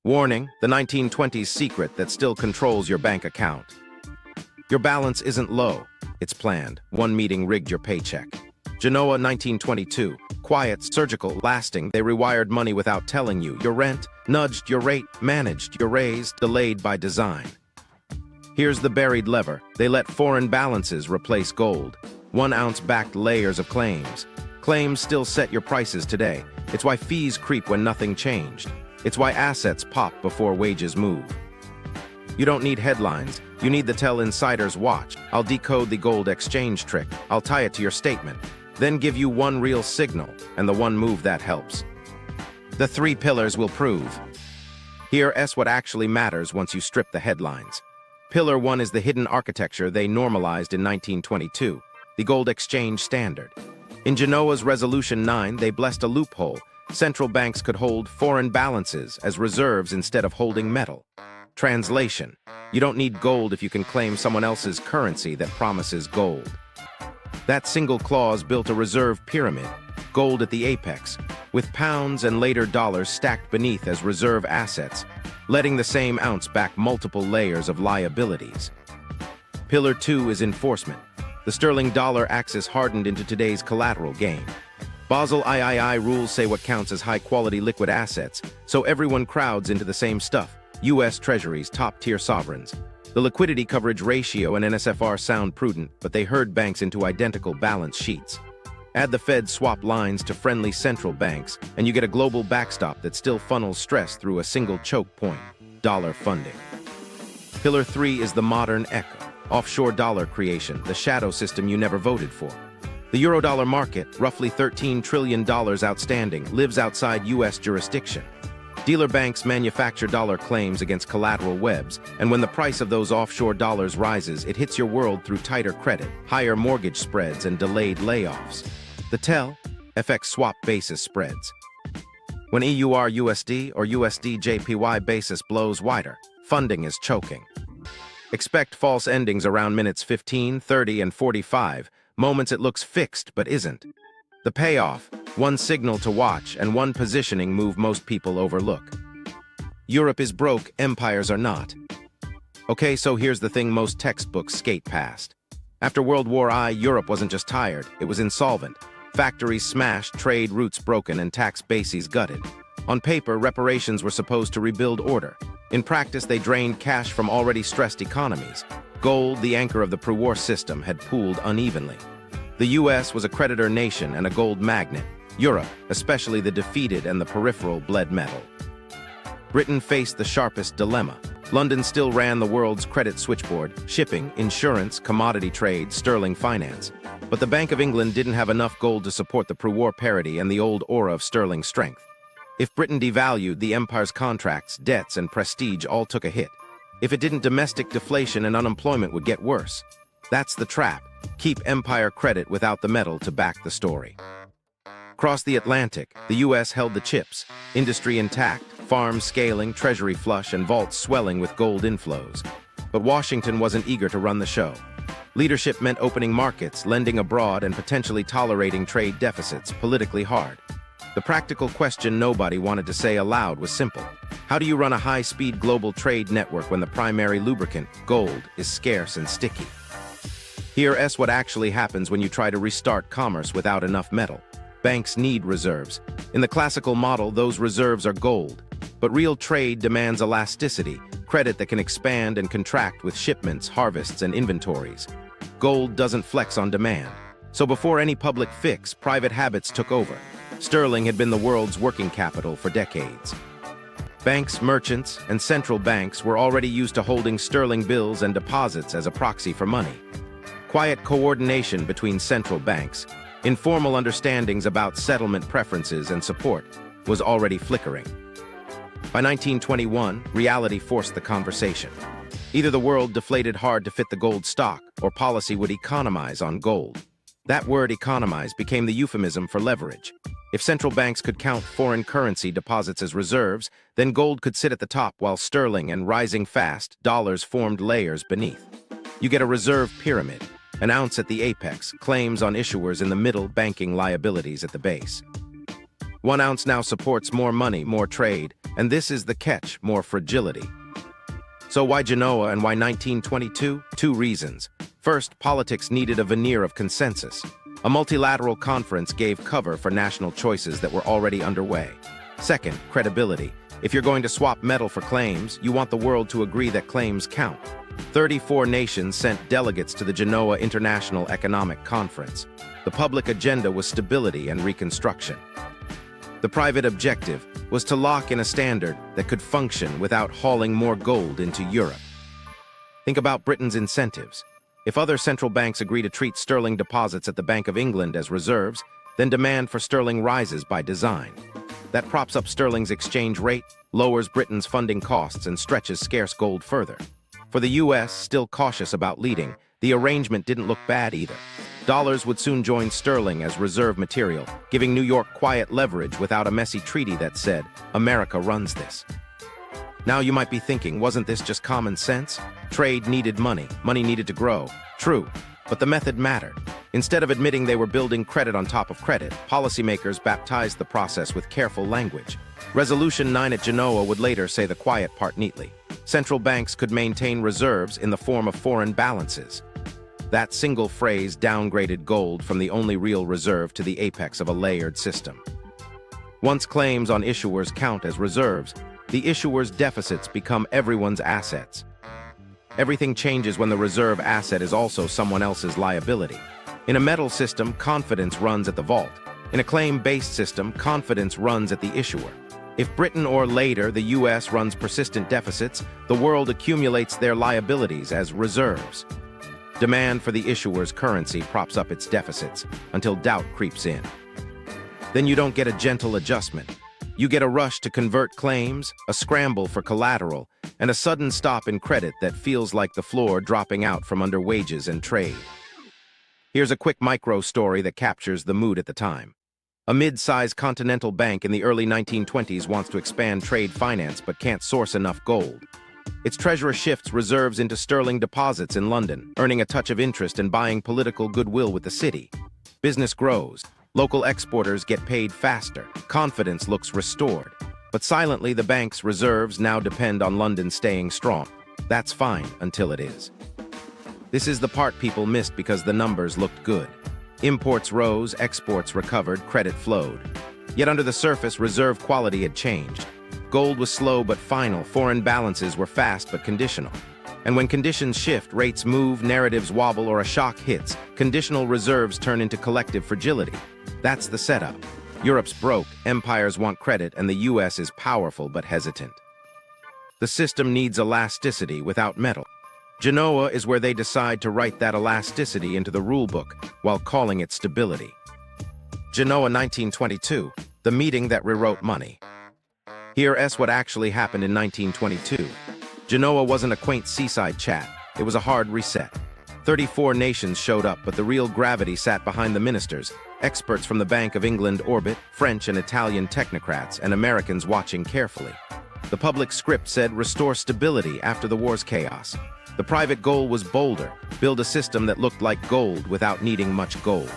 Warning, the 1920s secret that still controls your bank account. Your balance isn't low, it's planned. One meeting rigged your paycheck. Genoa 1922. Quiet, surgical, lasting. They rewired money without telling you. Your rent, nudged your rate, managed your raise, delayed by design. Here's the buried lever. They let foreign balances replace gold. 1 ounce backed layers of claims. Claims still set your prices today. It's why fees creep when nothing changed. It's why assets pop before wages move. You don't need headlines. You need the tell insiders watch. I'll decode the gold exchange trick. I'll tie it to your statement. Then give you one real signal, and the one move that helps. The 3 pillars will prove. Here's what actually matters once you strip the headlines. Pillar 1 is the hidden architecture they normalized in 1922, the gold exchange standard. In Genoa's Resolution 9, they blessed a loophole. Central banks could hold foreign balances as reserves instead of holding metal. Translation: you don't need gold if you can claim someone else's currency that promises gold. That single clause built a reserve pyramid, gold at the apex, with pounds and later dollars stacked beneath as reserve assets, letting the same ounce back multiple layers of liabilities. Pillar 2 is enforcement. The sterling dollar axis hardened into today's collateral game. Basel III rules say what counts as high-quality liquid assets, so everyone crowds into the same stuff. U.S. Treasuries, top-tier sovereigns. The liquidity coverage ratio and NSFR sound prudent, but they herd banks into identical balance sheets. Add the Fed swap lines to friendly central banks, and you get a global backstop that still funnels stress through a single choke point: dollar funding. Pillar 3 is the modern echo. Offshore dollar creation, the shadow system you never voted for. The Eurodollar market, roughly $13 trillion outstanding, lives outside U.S. jurisdiction. Dealer banks manufacture dollar claims against collateral webs, and when the price of those offshore dollars rises, it hits your world through tighter credit, higher mortgage spreads, and delayed layoffs. The tell? FX swap basis spreads. When EUR-USD or USD-JPY basis blows wider, funding is choking. Expect false endings around minutes 15, 30, and 45, moments it looks fixed but isn't. The payoff: one signal to watch and one positioning move most people overlook. Europe is broke, empires are not. Okay, so here's the thing most textbooks skate past. After World War I, Europe wasn't just tired, it was insolvent. Factories smashed, trade routes broken, and tax bases gutted. On paper, reparations were supposed to rebuild order. In practice, they drained cash from already stressed economies. Gold, the anchor of the pre-war system, had pooled unevenly. The U.S. was a creditor nation and a gold magnet. Europe, especially the defeated and the peripheral, bled metal. Britain faced the sharpest dilemma. London still ran the world's credit switchboard: shipping, insurance, commodity trade, sterling finance. But the Bank of England didn't have enough gold to support the pre-war parity and the old aura of sterling strength. If Britain devalued, the empire's contracts, debts, and prestige all took a hit. If it didn't, domestic deflation and unemployment would get worse. That's the trap. Keep empire credit without the metal to back the story. Across the Atlantic, the U.S. held the chips, industry intact, farms scaling, treasury flush, and vaults swelling with gold inflows. But Washington wasn't eager to run the show. Leadership meant opening markets, lending abroad, and potentially tolerating trade deficits, politically hard. The practical question nobody wanted to say aloud was simple. How do you run a high-speed global trade network when the primary lubricant, gold, is scarce and sticky? Here's what actually happens when you try to restart commerce without enough metal. Banks need reserves. In the classical model, those reserves are gold. But real trade demands elasticity, credit that can expand and contract with shipments, harvests, and inventories. Gold doesn't flex on demand. So before any public fix, private habits took over. Sterling had been the world's working capital for decades. Banks, merchants, and central banks were already used to holding sterling bills and deposits as a proxy for money. Quiet coordination between central banks, informal understandings about settlement preferences and support, was already flickering. By 1921, reality forced the conversation. Either the world deflated hard to fit the gold stock, or policy would economize on gold. That word, economize, became the euphemism for leverage. If central banks could count foreign currency deposits as reserves, then gold could sit at the top while sterling and, rising fast, dollars formed layers beneath. You get a reserve pyramid, an ounce at the apex, claims on issuers in the middle, banking liabilities at the base. 1 ounce now supports more money, more trade, and this is the catch, more fragility. So why Genoa and why 1922? 2 reasons. First, politics needed a veneer of consensus. A multilateral conference gave cover for national choices that were already underway. Second, credibility. If you're going to swap metal for claims, you want the world to agree that claims count. 34 nations sent delegates to the Genoa International Economic Conference. The public agenda was stability and reconstruction. The private objective was to lock in a standard that could function without hauling more gold into Europe. Think about Britain's incentives. If other central banks agree to treat sterling deposits at the Bank of England as reserves, then demand for sterling rises by design. That props up sterling's exchange rate, lowers Britain's funding costs, and stretches scarce gold further. For the US, still cautious about leading, the arrangement didn't look bad either. Dollars would soon join sterling as reserve material, giving New York quiet leverage without a messy treaty that said, America runs this. Now you might be thinking, wasn't this just common sense? Trade needed money, money needed to grow. True, but the method mattered. Instead of admitting they were building credit on top of credit, policymakers baptized the process with careful language. Resolution 9 at Genoa would later say the quiet part neatly. Central banks could maintain reserves in the form of foreign balances. That single phrase downgraded gold from the only real reserve to the apex of a layered system. Once claims on issuers count as reserves, the issuer's deficits become everyone's assets. Everything changes when the reserve asset is also someone else's liability. In a metal system, confidence runs at the vault. In a claim-based system, confidence runs at the issuer. If Britain or later the US runs persistent deficits, the world accumulates their liabilities as reserves. Demand for the issuer's currency props up its deficits until doubt creeps in. Then you don't get a gentle adjustment. You get a rush to convert claims, a scramble for collateral, and a sudden stop in credit that feels like the floor dropping out from under wages and trade. Here's a quick micro story that captures the mood at the time. A mid-sized continental bank in the early 1920s wants to expand trade finance but can't source enough gold. Its treasurer shifts reserves into sterling deposits in London, earning a touch of interest and buying political goodwill with the city. Business grows. Local exporters get paid faster. Confidence looks restored. But silently, the bank's reserves now depend on London staying strong. That's fine until it is. This is the part people missed because the numbers looked good. Imports rose, exports recovered, credit flowed. Yet under the surface, reserve quality had changed. Gold was slow but final, foreign balances were fast but conditional. And when conditions shift, rates move, narratives wobble, or a shock hits, conditional reserves turn into collective fragility. That's the setup. Europe's broke, empires want credit, and the US is powerful but hesitant. The system needs elasticity without metal. Genoa is where they decide to write that elasticity into the rulebook while calling it stability. Genoa 1922, the meeting that rewrote money. Here's what actually happened in 1922. Genoa wasn't a quaint seaside chat, it was a hard reset. 34 nations showed up, but the real gravity sat behind the ministers, experts from the Bank of England orbit, French and Italian technocrats, and Americans watching carefully. The public script said restore stability after the war's chaos. The private goal was bolder, build a system that looked like gold without needing much gold.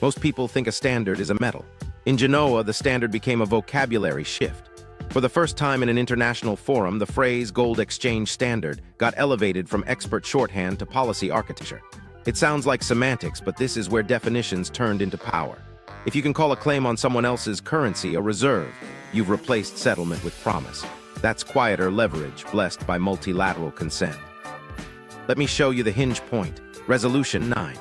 Most people think a standard is a metal. In Genoa, the standard became a vocabulary shift. For the first time in an international forum, the phrase gold exchange standard got elevated from expert shorthand to policy architecture. It sounds like semantics, but this is where definitions turned into power. If you can call a claim on someone else's currency a reserve, you've replaced settlement with promise. That's quieter leverage, blessed by multilateral consent. Let me show you the hinge point. Resolution 9.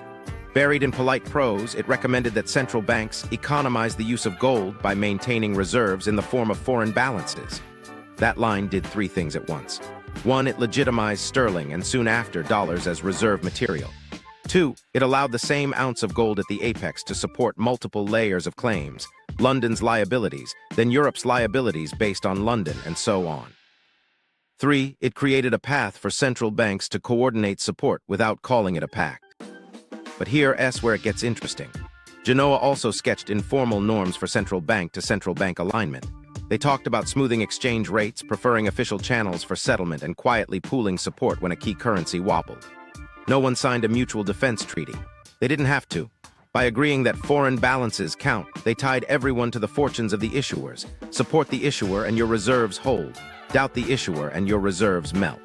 Buried in polite prose, it recommended that central banks economize the use of gold by maintaining reserves in the form of foreign balances. That line did 3 things at once. 1, it legitimized sterling and soon after dollars as reserve material. 2, it allowed the same ounce of gold at the apex to support multiple layers of claims, London's liabilities, then Europe's liabilities based on London, and so on. 3, it created a path for central banks to coordinate support without calling it a pact. But here's where it gets interesting. Genoa also sketched informal norms for central bank to central bank alignment. They talked about smoothing exchange rates, preferring official channels for settlement, and quietly pooling support when a key currency wobbled. No one signed a mutual defense treaty. They didn't have to. By agreeing that foreign balances count, they tied everyone to the fortunes of the issuers. Support the issuer and your reserves hold. Doubt the issuer and your reserves melt.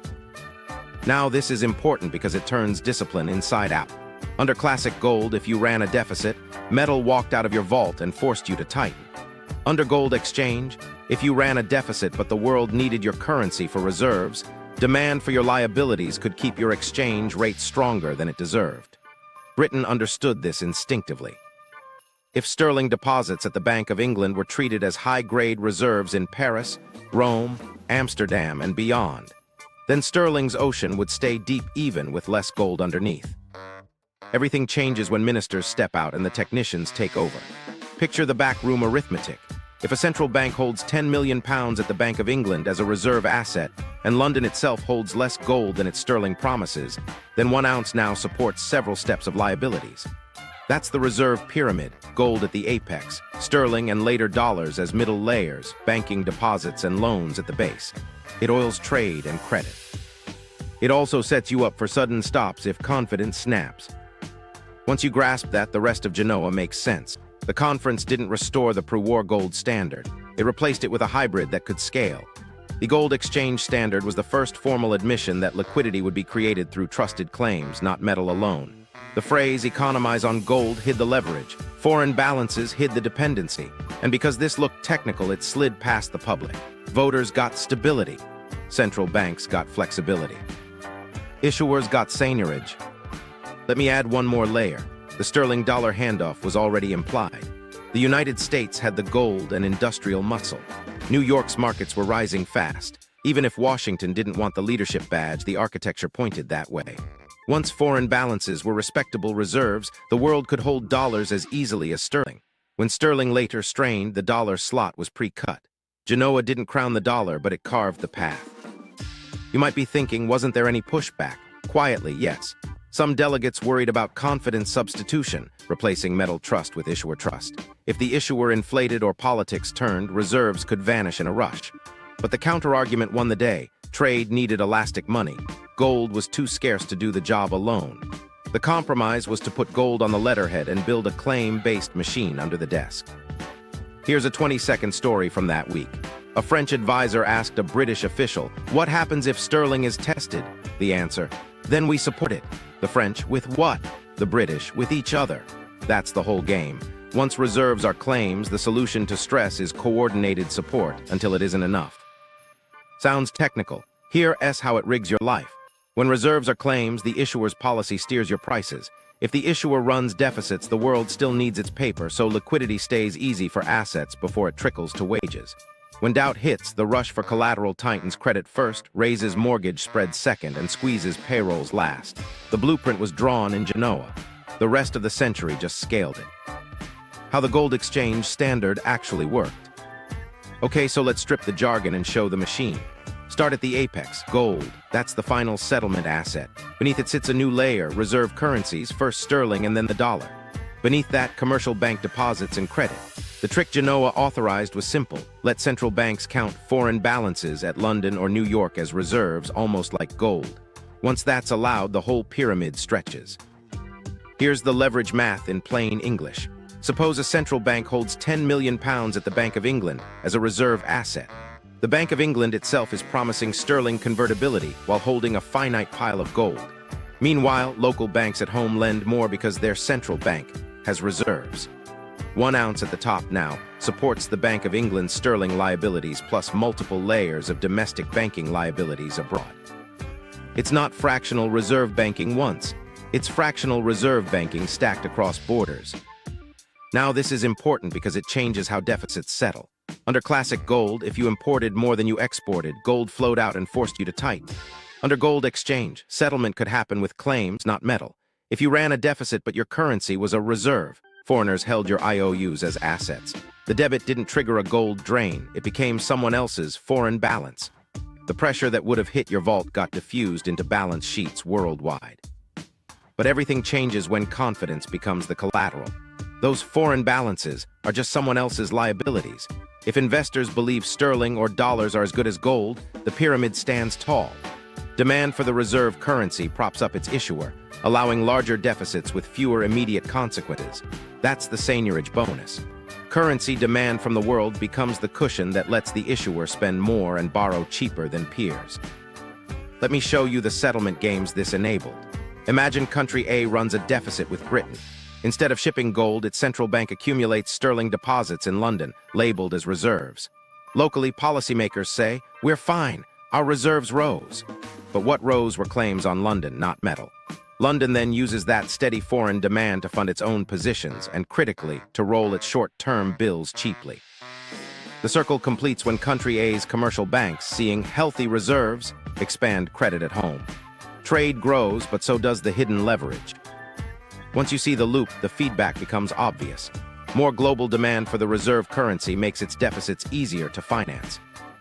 Now this is important because it turns discipline inside out. Under classic gold, if you ran a deficit, metal walked out of your vault and forced you to tighten. Under gold exchange, if you ran a deficit but the world needed your currency for reserves, demand for your liabilities could keep your exchange rate stronger than it deserved. Britain understood this instinctively. If sterling deposits at the Bank of England were treated as high-grade reserves in Paris, Rome, Amsterdam, and beyond, then sterling's ocean would stay deep even with less gold underneath. Everything changes when ministers step out and the technicians take over. Picture the backroom arithmetic. If a central bank holds £10 million at the Bank of England as a reserve asset, and London itself holds less gold than its sterling promises, then 1 ounce now supports several steps of liabilities. That's the reserve pyramid, gold at the apex, sterling and later dollars as middle layers, banking deposits and loans at the base. It oils trade and credit. It also sets you up for sudden stops if confidence snaps. Once you grasp that, the rest of Genoa makes sense. The conference didn't restore the pre-war gold standard. It replaced it with a hybrid that could scale. The gold exchange standard was the first formal admission that liquidity would be created through trusted claims, not metal alone. The phrase "economize on gold" hid the leverage. Foreign balances hid the dependency. And because this looked technical, it slid past the public. Voters got stability. Central banks got flexibility. Issuers got seigniorage. Let me add one more layer. The sterling-dollar handoff was already implied. The United States had the gold and industrial muscle. New York's markets were rising fast. Even if Washington didn't want the leadership badge, the architecture pointed that way. Once foreign balances were respectable reserves, the world could hold dollars as easily as sterling. When sterling later strained, the dollar slot was pre-cut. Genoa didn't crown the dollar, but it carved the path. You might be thinking, wasn't there any pushback? Quietly, yes. Some delegates worried about confidence substitution, replacing metal trust with issuer trust. If the issuer inflated or politics turned, reserves could vanish in a rush. But the counter-argument won the day. Trade needed elastic money. Gold was too scarce to do the job alone. The compromise was to put gold on the letterhead and build a claim-based machine under the desk. Here's a 20-second story from that week. A French advisor asked a British official, "What happens if sterling is tested?" The answer, "Then we support it." The French, with what? The British, with each other. That's the whole game. Once reserves are claims, the solution to stress is coordinated support until it isn't enough. Sounds technical. Here's how it rigs your life. When reserves are claims, the issuer's policy steers your prices. If the issuer runs deficits, the world still needs its paper, so liquidity stays easy for assets before it trickles to wages. When doubt hits, the rush for collateral tightens credit first, raises mortgage spreads second, and squeezes payrolls last. The blueprint was drawn in Genoa. The rest of the century just scaled it. How the gold exchange standard actually worked. Okay, so let's strip the jargon and show the machine. Start at the apex, gold. That's the final settlement asset. Beneath it sits a new layer, reserve currencies, first sterling and then the dollar. Beneath that, commercial bank deposits and credit. The trick Genoa authorized was simple. Let central banks count foreign balances at London or New York as reserves, almost like gold. Once that's allowed, the whole pyramid stretches. Here's the leverage math in plain English. Suppose a central bank holds £10 million at the Bank of England as a reserve asset. The Bank of England itself is promising sterling convertibility while holding a finite pile of gold. Meanwhile, local banks at home lend more because their central bank has reserves. 1 ounce at the top now supports the Bank of England's sterling liabilities plus multiple layers of domestic banking liabilities abroad. It's not fractional reserve banking once. It's fractional reserve banking stacked across borders. Now this is important because it changes how deficits settle. Under classic gold, if you imported more than you exported, gold flowed out and forced you to tighten. Under gold exchange, settlement could happen with claims, not metal. If you ran a deficit but your currency was a reserve, foreigners held your IOUs as assets. The debit didn't trigger a gold drain. It became someone else's foreign balance. The pressure that would have hit your vault got diffused into balance sheets worldwide. But everything changes when confidence becomes the collateral. Those foreign balances are just someone else's liabilities. If investors believe sterling or dollars are as good as gold, the pyramid stands tall. Demand for the reserve currency props up its issuer, allowing larger deficits with fewer immediate consequences. That's the seigniorage bonus. Currency demand from the world becomes the cushion that lets the issuer spend more and borrow cheaper than peers. Let me show you the settlement games this enabled. Imagine country A runs a deficit with Britain. Instead of shipping gold, its central bank accumulates sterling deposits in London, labeled as reserves. Locally, policymakers say, "We're fine, our reserves rose." But what rose were claims on London, not metal. London then uses that steady foreign demand to fund its own positions and, critically, to roll its short-term bills cheaply. The circle completes when country A's commercial banks, seeing healthy reserves, expand credit at home. Trade grows, but so does the hidden leverage. Once you see the loop, the feedback becomes obvious. More global demand for the reserve currency makes its deficits easier to finance.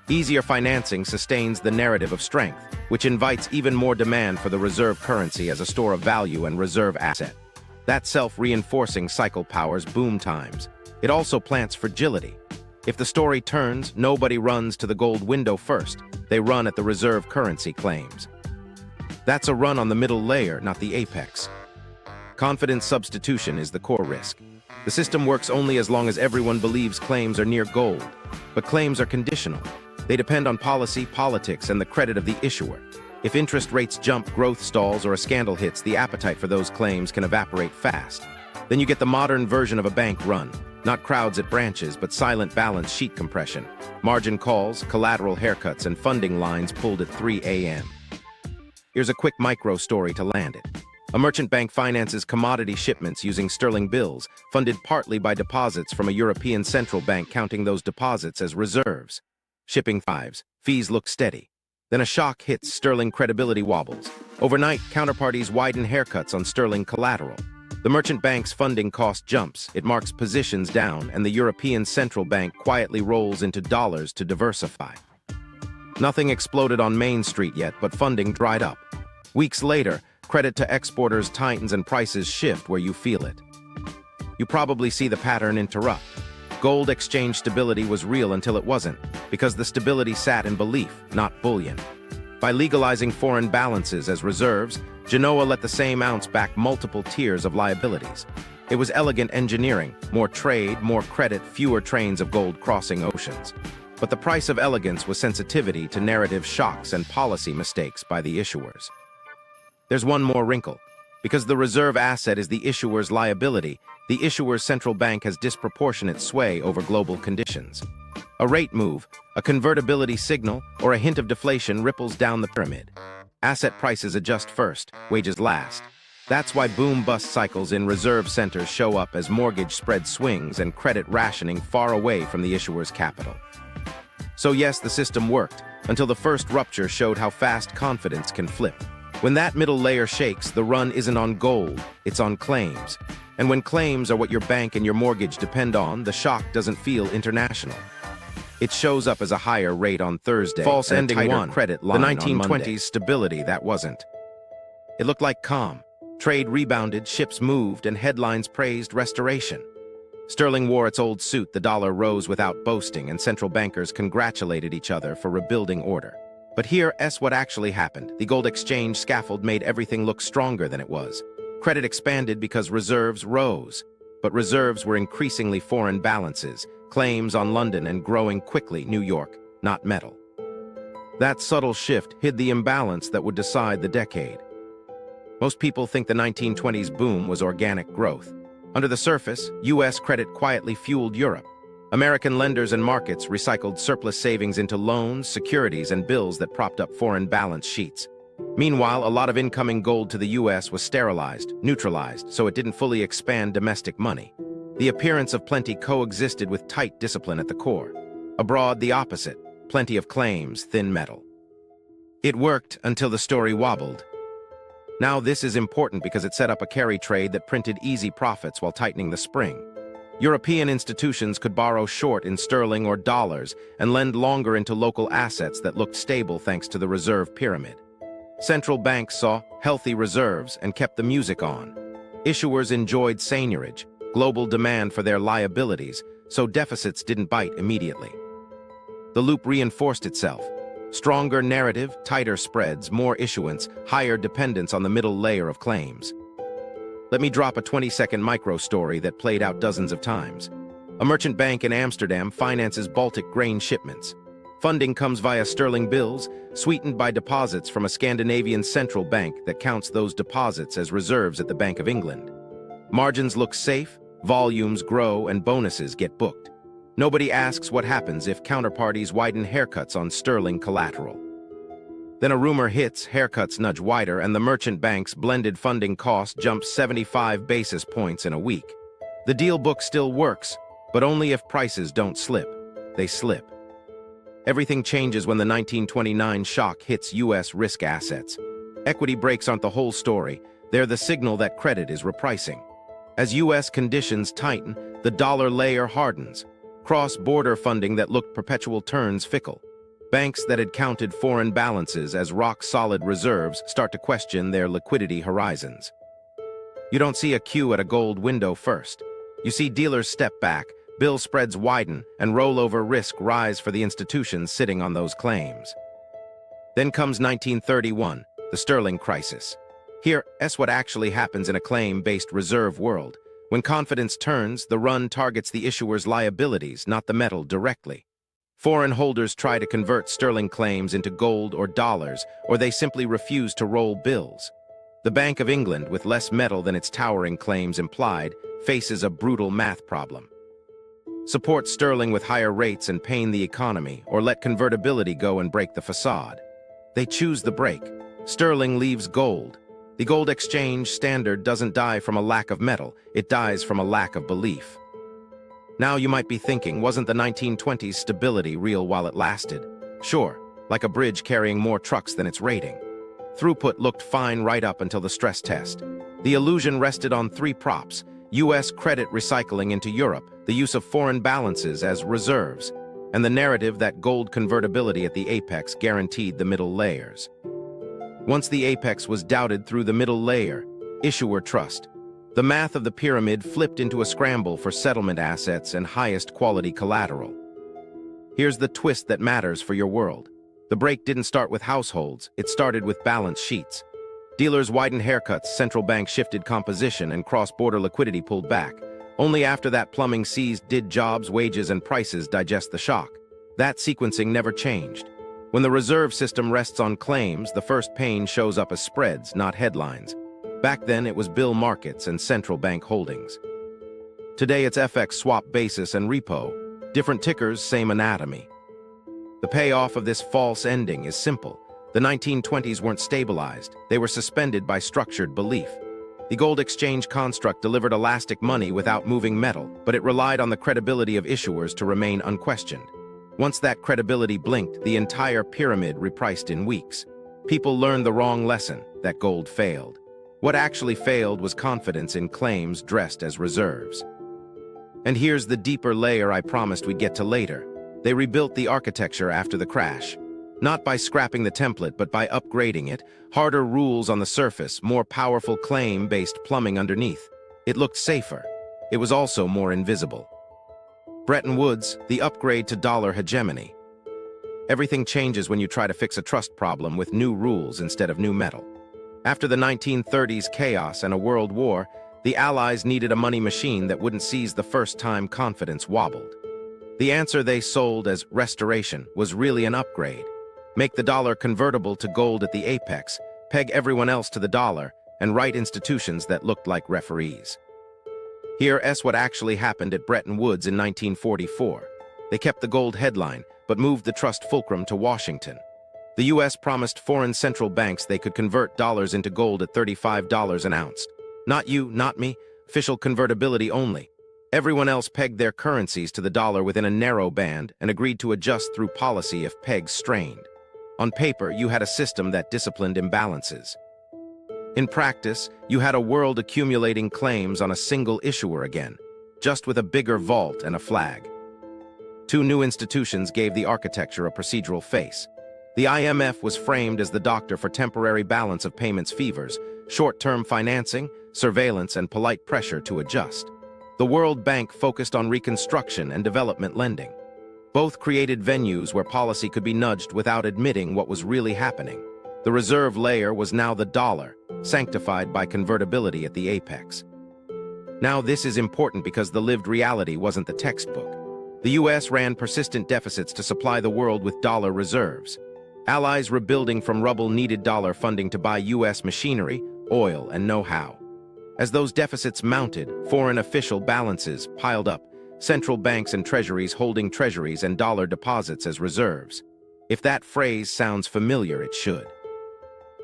Easier financing sustains the narrative of strength, which invites even more demand for the reserve currency as a store of value and reserve asset. That self-reinforcing cycle powers boom times. It also plants fragility. If the story turns, nobody runs to the gold window first. They run at the reserve currency claims. That's a run on the middle layer, not the apex. Confidence substitution is the core risk. The system works only as long as everyone believes claims are near gold. But claims are conditional. They depend on policy, politics, and the credit of the issuer. If interest rates jump, growth stalls, or a scandal hits, the appetite for those claims can evaporate fast. Then you get the modern version of a bank run. Not crowds at branches, but silent balance sheet compression. Margin calls, collateral haircuts, and funding lines pulled at 3 a.m. Here's a quick micro story to land it. A merchant bank finances commodity shipments using sterling bills, funded partly by deposits from a European central bank counting those deposits as reserves. Shipping thrives, fees look steady. Then a shock hits, sterling credibility wobbles. Overnight, counterparties widen haircuts on sterling collateral. The merchant bank's funding cost jumps, it marks positions down, and the European central bank quietly rolls into dollars to diversify. Nothing exploded on Main Street yet, but funding dried up. Weeks later, credit to exporters tightens and prices shift where you feel it. You probably see the pattern interrupt. Gold exchange stability was real until it wasn't, because the stability sat in belief, not bullion. By legalizing foreign balances as reserves, Genoa let the same ounce back multiple tiers of liabilities. It was elegant engineering, more trade, more credit, fewer trains of gold crossing oceans. But the price of elegance was sensitivity to narrative shocks and policy mistakes by the issuers. There's one more wrinkle. Because the reserve asset is the issuer's liability, the issuer's central bank has disproportionate sway over global conditions. A rate move, a convertibility signal, or a hint of deflation ripples down the pyramid. Asset prices adjust first, wages last. That's why boom-bust cycles in reserve centers show up as mortgage spread swings and credit rationing far away from the issuer's capital. So yes, the system worked, until the first rupture showed how fast confidence can flip. When that middle layer shakes, the run isn't on gold, it's on claims. And when claims are what your bank and your mortgage depend on, the shock doesn't feel international. It shows up as a higher rate on Thursday, false ending one, credit line the 1920s stability that wasn't. It looked like calm. Trade rebounded, ships moved, and headlines praised restoration. Sterling wore its old suit, the dollar rose without boasting, and central bankers congratulated each other for rebuilding order. But here's what actually happened. The gold exchange scaffold made everything look stronger than it was. Credit expanded because reserves rose. But reserves were increasingly foreign balances, claims on London and growing quickly New York, not metal. That subtle shift hid the imbalance that would decide the decade. Most people think the 1920s boom was organic growth. Under the surface, U.S. credit quietly fueled Europe. American lenders and markets recycled surplus savings into loans, securities, and bills that propped up foreign balance sheets. Meanwhile, a lot of incoming gold to the U.S. was sterilized, neutralized, so it didn't fully expand domestic money. The appearance of plenty coexisted with tight discipline at the core. Abroad, the opposite, plenty of claims, thin metal. It worked until the story wobbled. Now this is important because it set up a carry trade that printed easy profits while tightening the spring. European institutions could borrow short in sterling or dollars and lend longer into local assets that looked stable thanks to the reserve pyramid. Central banks saw healthy reserves and kept the music on. Issuers enjoyed seigniorage, global demand for their liabilities, so deficits didn't bite immediately. The loop reinforced itself. Stronger narrative, tighter spreads, more issuance, higher dependence on the middle layer of claims. Let me drop a 20-second micro story that played out dozens of times. A merchant bank in Amsterdam finances Baltic grain shipments. Funding comes via sterling bills, sweetened by deposits from a Scandinavian central bank that counts those deposits as reserves at the Bank of England. Margins look safe, volumes grow, and bonuses get booked. Nobody asks what happens if counterparties widen haircuts on sterling collateral. Then a rumor hits, haircuts nudge wider, and the merchant bank's blended funding cost jumps 75 basis points in a week. The deal book still works, but only if prices don't slip. They slip. Everything changes when the 1929 shock hits U.S. risk assets. Equity breaks aren't the whole story. They're the signal that credit is repricing. As U.S. conditions tighten, the dollar layer hardens. Cross-border funding that looked perpetual turns fickle. Banks that had counted foreign balances as rock-solid reserves start to question their liquidity horizons. You don't see a queue at a gold window first. You see dealers step back, bill spreads widen, and rollover risk rise for the institutions sitting on those claims. Then comes 1931, the sterling crisis. Here's what actually happens in a claim-based reserve world. When confidence turns, the run targets the issuer's liabilities, not the metal directly. Foreign holders try to convert sterling claims into gold or dollars, or they simply refuse to roll bills. The Bank of England, with less metal than its towering claims implied, faces a brutal math problem. Support sterling with higher rates and pain the economy, or let convertibility go and break the facade. They choose the break. Sterling leaves gold. The gold exchange standard doesn't die from a lack of metal, it dies from a lack of belief. Now you might be thinking, wasn't the 1920s stability real while it lasted? Sure, like a bridge carrying more trucks than its rating. Throughput looked fine right up until the stress test. The illusion rested on three props: U.S. credit recycling into Europe, the use of foreign balances as reserves, and the narrative that gold convertibility at the apex guaranteed the middle layers. Once the apex was doubted through the middle layer, issuer trust. The math of the pyramid flipped into a scramble for settlement assets and highest quality collateral. Here's the twist that matters for your world. The break didn't start with households, it started with balance sheets. Dealers widened haircuts, central banks shifted composition, and cross-border liquidity pulled back. Only after that plumbing seized did jobs, wages, and prices digest the shock. That sequencing never changed. When the reserve system rests on claims, the first pain shows up as spreads, not headlines. Back then, it was bill markets and central bank holdings. Today, it's FX swap basis and repo. Different tickers, same anatomy. The payoff of this false ending is simple. The 1920s weren't stabilized. They were suspended by structured belief. The gold exchange construct delivered elastic money without moving metal, but it relied on the credibility of issuers to remain unquestioned. Once that credibility blinked, the entire pyramid repriced in weeks. People learned the wrong lesson, that gold failed. What actually failed was confidence in claims dressed as reserves. And here's the deeper layer I promised we'd get to later. They rebuilt the architecture after the crash. Not by scrapping the template, but by upgrading it. Harder rules on the surface, more powerful claim-based plumbing underneath. It looked safer. It was also more invisible. Bretton Woods, the upgrade to dollar hegemony. Everything changes when you try to fix a trust problem with new rules instead of new metal. After the 1930s chaos and a world war, the Allies needed a money machine that wouldn't seize the first time confidence wobbled. The answer they sold as restoration was really an upgrade. Make the dollar convertible to gold at the apex, peg everyone else to the dollar, and write institutions that looked like referees. Here's what actually happened at Bretton Woods in 1944. They kept the gold headline, but moved the trust fulcrum to Washington. The U.S. promised foreign central banks they could convert dollars into gold at $35 an ounce. Not you, not me, official convertibility only. Everyone else pegged their currencies to the dollar within a narrow band and agreed to adjust through policy if pegs strained. On paper, you had a system that disciplined imbalances. In practice, you had a world accumulating claims on a single issuer again, just with a bigger vault and a flag. Two new institutions gave the architecture a procedural face. The IMF was framed as the doctor for temporary balance of payments fevers, short-term financing, surveillance, and polite pressure to adjust. The World Bank focused on reconstruction and development lending. Both created venues where policy could be nudged without admitting what was really happening. The reserve layer was now the dollar, sanctified by convertibility at the apex. Now this is important because the lived reality wasn't the textbook. The US ran persistent deficits to supply the world with dollar reserves. Allies rebuilding from rubble needed dollar funding to buy US machinery, oil, and know-how. As those deficits mounted, foreign official balances piled up, central banks and treasuries holding treasuries and dollar deposits as reserves. If that phrase sounds familiar, it should.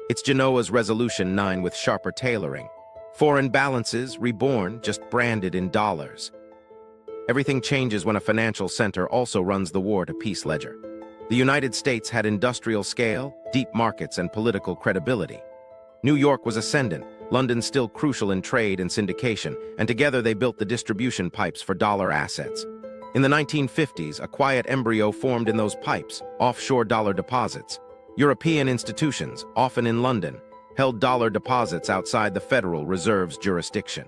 It's Genoa's Resolution 9 with sharper tailoring. Foreign balances, reborn, just branded in dollars. Everything changes when a financial center also runs the war to peace ledger. The United States had industrial scale, deep markets, and political credibility. New York was ascendant, London still crucial in trade and syndication, and together they built the distribution pipes for dollar assets. In the 1950s, a quiet embryo formed in those pipes, offshore dollar deposits. European institutions, often in London, held dollar deposits outside the Federal Reserve's jurisdiction.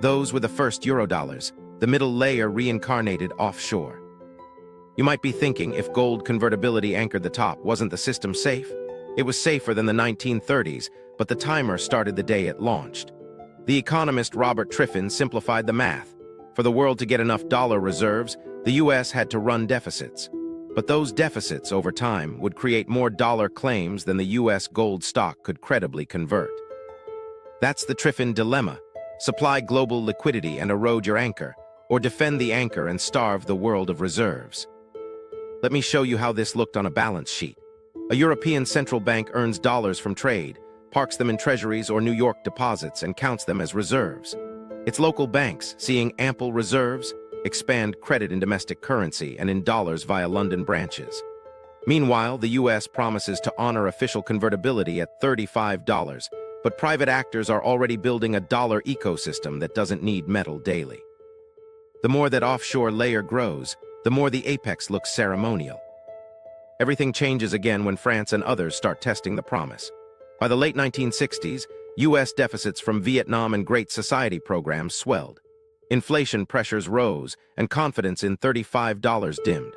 Those were the first Eurodollars, the middle layer reincarnated offshore. You might be thinking, if gold convertibility anchored the top, wasn't the system safe? It was safer than the 1930s, but the timer started the day it launched. The economist Robert Triffin simplified the math. For the world to get enough dollar reserves, the US had to run deficits. But those deficits, over time, would create more dollar claims than the US gold stock could credibly convert. That's the Triffin dilemma. Supply global liquidity and erode your anchor, or defend the anchor and starve the world of reserves. Let me show you how this looked on a balance sheet. A European central bank earns dollars from trade, parks them in treasuries or New York deposits, and counts them as reserves. Its local banks, seeing ample reserves, expand credit in domestic currency and in dollars via London branches. Meanwhile, the US promises to honor official convertibility at $35, but private actors are already building a dollar ecosystem that doesn't need metal daily. The more that offshore layer grows, the more the apex looks ceremonial. Everything changes again when France and others start testing the promise. By the late 1960s, US deficits from Vietnam and Great Society programs swelled. Inflation pressures rose, and confidence in $35 dimmed.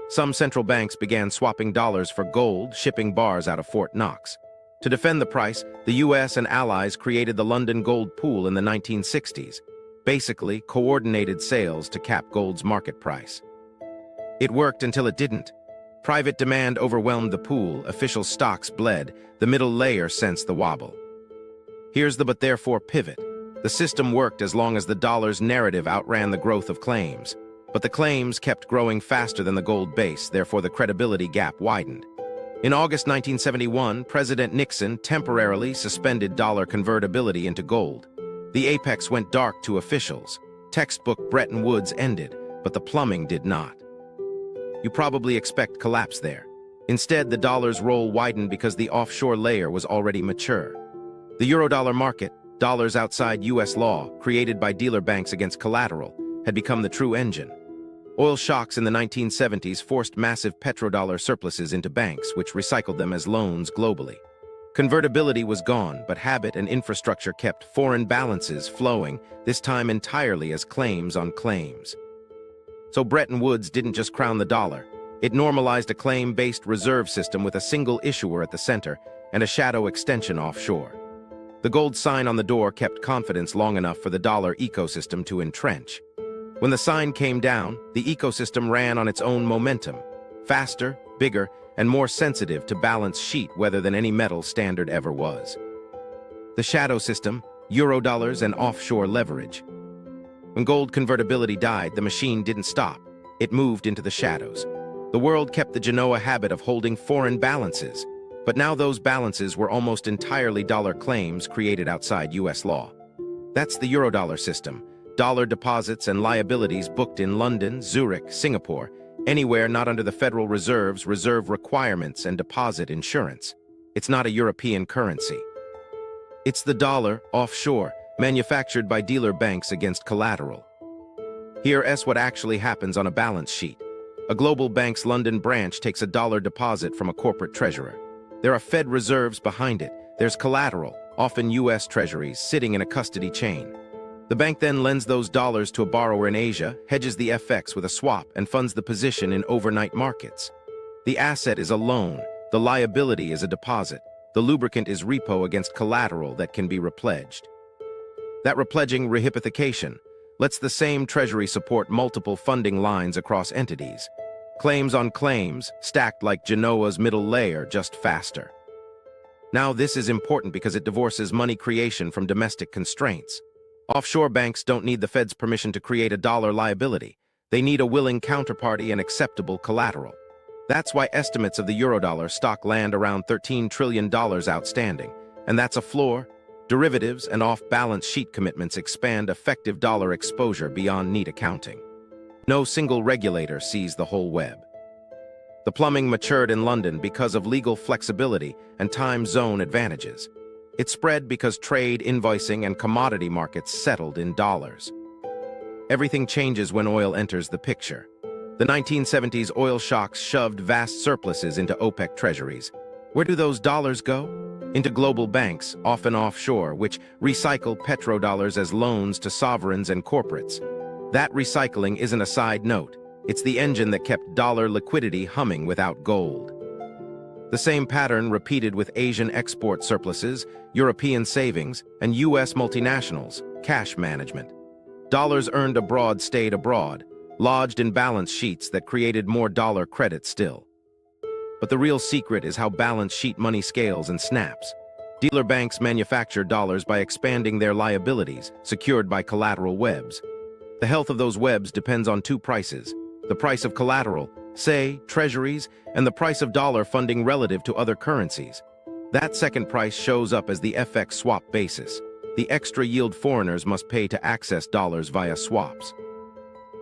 Some central banks began swapping dollars for gold, shipping bars out of Fort Knox. To defend the price, the US and allies created the London Gold Pool in the 1960s, basically coordinated sales to cap gold's market price. It worked until it didn't. Private demand overwhelmed the pool, official stocks bled, the middle layer sensed the wobble. Here's the but therefore pivot. The system worked as long as the dollar's narrative outran the growth of claims. But the claims kept growing faster than the gold base, therefore the credibility gap widened. In August 1971, President Nixon temporarily suspended dollar convertibility into gold. The apex went dark to officials. Textbook Bretton Woods ended, but the plumbing did not. You probably expect collapse there. Instead, the dollar's role widened because the offshore layer was already mature. The Eurodollar market, dollars outside US law, created by dealer banks against collateral, had become the true engine. Oil shocks in the 1970s forced massive petrodollar surpluses into banks, which recycled them as loans globally. Convertibility was gone, but habit and infrastructure kept foreign balances flowing, this time entirely as claims on claims. So Bretton Woods didn't just crown the dollar. It normalized a claim-based reserve system with a single issuer at the center and a shadow extension offshore. The gold sign on the door kept confidence long enough for the dollar ecosystem to entrench. When the sign came down, the ecosystem ran on its own momentum, faster, bigger, and more sensitive to balance sheet weather than any metal standard ever was. The shadow system, Eurodollars, and offshore leverage. When gold convertibility died, the machine didn't stop. It moved into the shadows. The world kept the Genoa habit of holding foreign balances, but now those balances were almost entirely dollar claims created outside US law. That's the Eurodollar system. Dollar deposits and liabilities booked in London, Zurich, Singapore, anywhere not under the Federal Reserve's reserve requirements and deposit insurance. It's not a European currency. It's the dollar, offshore, manufactured by dealer banks against collateral. Here's what actually happens on a balance sheet. A global bank's London branch takes a dollar deposit from a corporate treasurer. There are Fed reserves behind it. There's collateral, often US treasuries, sitting in a custody chain. The bank then lends those dollars to a borrower in Asia, hedges the FX with a swap, and funds the position in overnight markets. The asset is a loan, the liability is a deposit, the lubricant is repo against collateral that can be repledged. That repledging rehypothecation lets the same treasury support multiple funding lines across entities. Claims on claims, stacked like Genoa's middle layer, just faster. Now this is important because it divorces money creation from domestic constraints. Offshore banks don't need the Fed's permission to create a dollar liability. They need a willing counterparty and acceptable collateral. That's why estimates of the Eurodollar stock land around $13 trillion outstanding. And that's a floor. Derivatives and off-balance sheet commitments expand effective dollar exposure beyond neat accounting. No single regulator sees the whole web. The plumbing matured in London because of legal flexibility and time zone advantages. It spread because trade, invoicing, and commodity markets settled in dollars. Everything changes when oil enters the picture. The 1970s oil shocks shoved vast surpluses into OPEC treasuries. Where do those dollars go? Into global banks, often offshore, which recycle petrodollars as loans to sovereigns and corporates. That recycling isn't a side note. It's the engine that kept dollar liquidity humming without gold. The same pattern repeated with Asian export surpluses, European savings, and U.S. multinationals, cash management. Dollars earned abroad stayed abroad, lodged in balance sheets that created more dollar credit still. But the real secret is how balance sheet money scales and snaps. Dealer banks manufacture dollars by expanding their liabilities, secured by collateral webs. The health of those webs depends on two prices: the price of collateral, say, treasuries, and the price of dollar funding relative to other currencies. That second price shows up as the FX swap basis, the extra yield foreigners must pay to access dollars via swaps.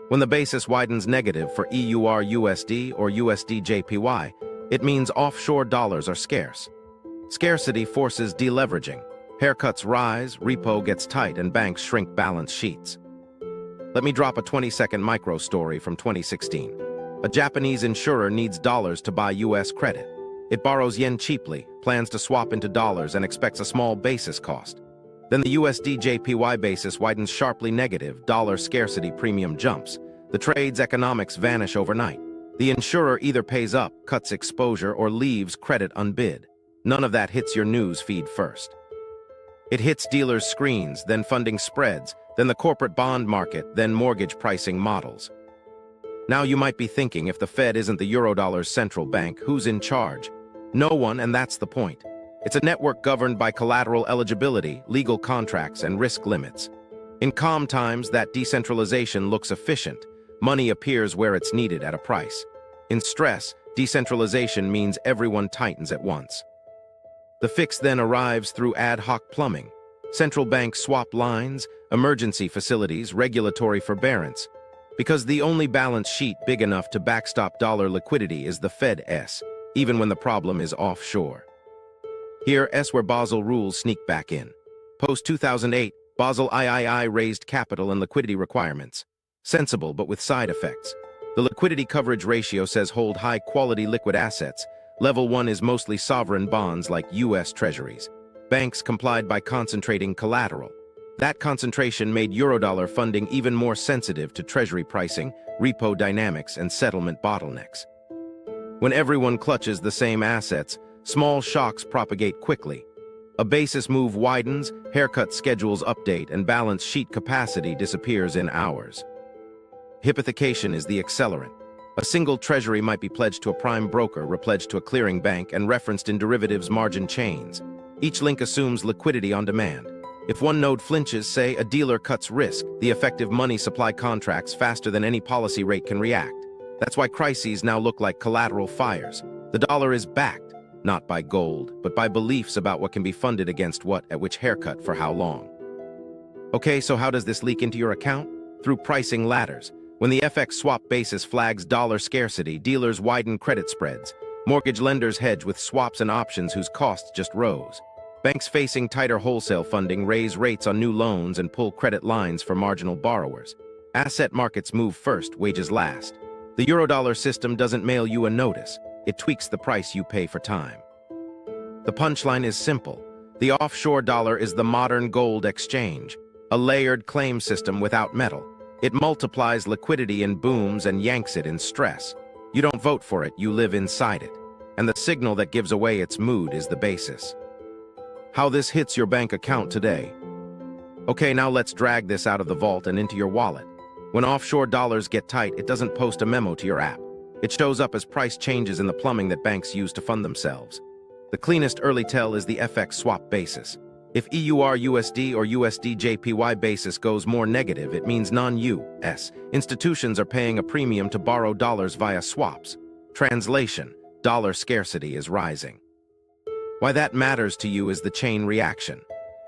When the basis widens negative for EUR-USD or USD-JPY, it means offshore dollars are scarce. Scarcity forces deleveraging. Haircuts rise, repo gets tight, and banks shrink balance sheets. Let me drop a 20-second micro story from 2016. A Japanese insurer needs dollars to buy U.S. credit. It borrows yen cheaply, plans to swap into dollars, and expects a small basis cost. Then the USD-JPY basis widens sharply negative, dollar scarcity premium jumps. The trade's economics vanish overnight. The insurer either pays up, cuts exposure, or leaves credit unbid. None of that hits your news feed first. It hits dealers' screens, then funding spreads, then the corporate bond market, then mortgage pricing models. Now you might be thinking, if the Fed isn't the Eurodollar's central bank, who's in charge? No one, and that's the point. It's a network governed by collateral eligibility, legal contracts, and risk limits. In calm times, that decentralization looks efficient. Money appears where it's needed at a price. In stress, decentralization means everyone tightens at once. The fix then arrives through ad hoc plumbing. Central bank swap lines, emergency facilities, regulatory forbearance. Because the only balance sheet big enough to backstop dollar liquidity is the Fed's, even when the problem is offshore. Here's where Basel rules sneak back in. Post-2008, Basel III raised capital and liquidity requirements. Sensible, but with side effects. The liquidity coverage ratio says hold high-quality liquid assets. Level 1 is mostly sovereign bonds like U.S. treasuries. Banks complied by concentrating collateral. That concentration made Eurodollar funding even more sensitive to treasury pricing, repo dynamics, and settlement bottlenecks. When everyone clutches the same assets, small shocks propagate quickly. A basis move widens, haircut schedules update, and balance sheet capacity disappears in hours. Hypothecation is the accelerant. A single treasury might be pledged to a prime broker, repledged to a clearing bank, and referenced in derivatives margin chains. Each link assumes liquidity on demand. If one node flinches, say, a dealer cuts risk, the effective money supply contracts faster than any policy rate can react. That's why crises now look like collateral fires. The dollar is backed, not by gold, but by beliefs about what can be funded against what, at which haircut, for how long. Okay, so how does this leak into your account? Through pricing ladders. When the FX swap basis flags dollar scarcity, dealers widen credit spreads. Mortgage lenders hedge with swaps and options whose costs just rose. Banks facing tighter wholesale funding raise rates on new loans and pull credit lines for marginal borrowers. Asset markets move first, wages last. The Eurodollar system doesn't mail you a notice. It tweaks the price you pay for time. The punchline is simple. The offshore dollar is the modern gold exchange. a layered claim system without metal. It multiplies liquidity in booms and yanks it in stress. You don't vote for it, you live inside it. And the signal that gives away its mood is the basis. How this hits your bank account today. Okay, now let's drag this out of the vault and into your wallet. When offshore dollars get tight, it doesn't post a memo to your app. It shows up as price changes in the plumbing that banks use to fund themselves. The cleanest early tell is the FX swap basis. If EUR-USD or USD-JPY basis goes more negative, it means non-US institutions are paying a premium to borrow dollars via swaps. Translation: dollar scarcity is rising. Why that matters to you is the chain reaction.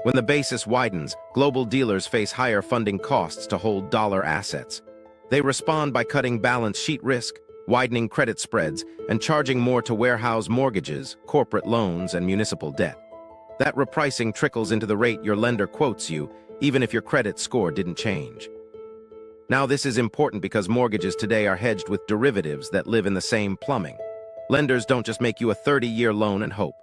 When the basis widens, global dealers face higher funding costs to hold dollar assets. They respond by cutting balance sheet risk, widening credit spreads, and charging more to warehouse mortgages, corporate loans, and municipal debt. That repricing trickles into the rate your lender quotes you, even if your credit score didn't change. Now, this is important because mortgages today are hedged with derivatives that live in the same plumbing. Lenders don't just make you a 30-year loan and hope.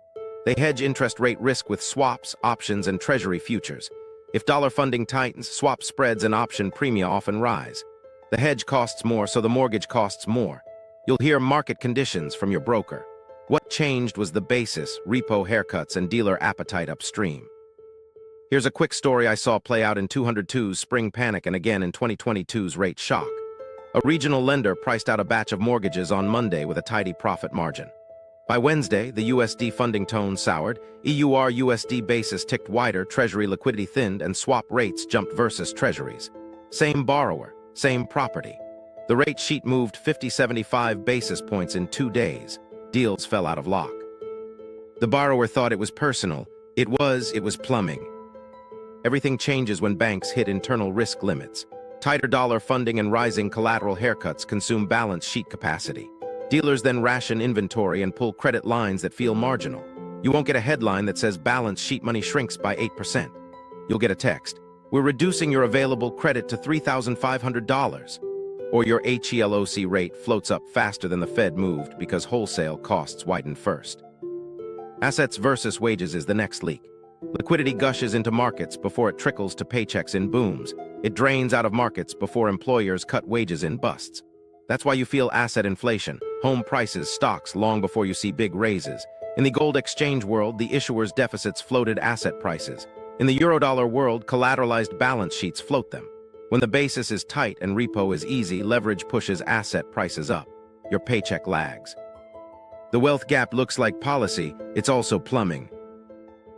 They hedge interest rate risk with swaps, options, and treasury futures. If dollar funding tightens, swap spreads and option premia often rise. The hedge costs more, so the mortgage costs more. You'll hear market conditions from your broker. What changed was the basis, repo haircuts, and dealer appetite upstream. Here's a quick story I saw play out in 202's spring panic and again in 2022's rate shock. A regional lender priced out a batch of mortgages on Monday with a tidy profit margin. By Wednesday, the USD funding tone soured, EUR-USD basis ticked wider, treasury liquidity thinned, and swap rates jumped versus treasuries. Same borrower, same property. The rate sheet moved 50-75 basis points in 2 days. Deals fell out of lock. The borrower thought it was personal. It was plumbing. Everything changes when banks hit internal risk limits. Tighter dollar funding and rising collateral haircuts consume balance sheet capacity. Dealers then ration inventory and pull credit lines that feel marginal. You won't get a headline that says balance sheet money shrinks by 8%. You'll get a text: "We're reducing your available credit to $3,500. Or your HELOC rate floats up faster than the Fed moved because wholesale costs widened first. Assets versus wages is the next leak. Liquidity gushes into markets before it trickles to paychecks in booms. It drains out of markets before employers cut wages in busts. That's why you feel asset inflation, home prices, stocks long before you see big raises. In the gold exchange world, the issuer's deficits floated asset prices. In the Eurodollar world, collateralized balance sheets float them. When the basis is tight and repo is easy, leverage pushes asset prices up. Your paycheck lags. The wealth gap looks like policy, it's also plumbing.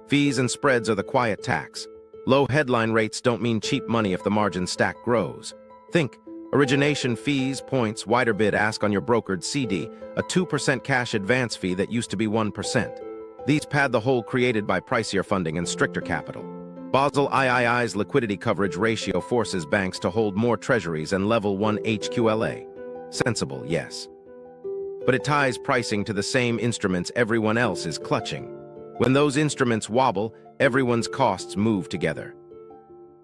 Fees and spreads are the quiet tax. Low headline rates don't mean cheap money if the margin stack grows. Think origination fees, points, wider bid ask on your brokered CD, a 2% cash advance fee that used to be 1%. These pad the hole created by pricier funding and stricter capital. Basel III's liquidity coverage ratio forces banks to hold more treasuries and level 1 HQLA. Sensible, yes. But it ties pricing to the same instruments everyone else is clutching. When those instruments wobble, everyone's costs move together.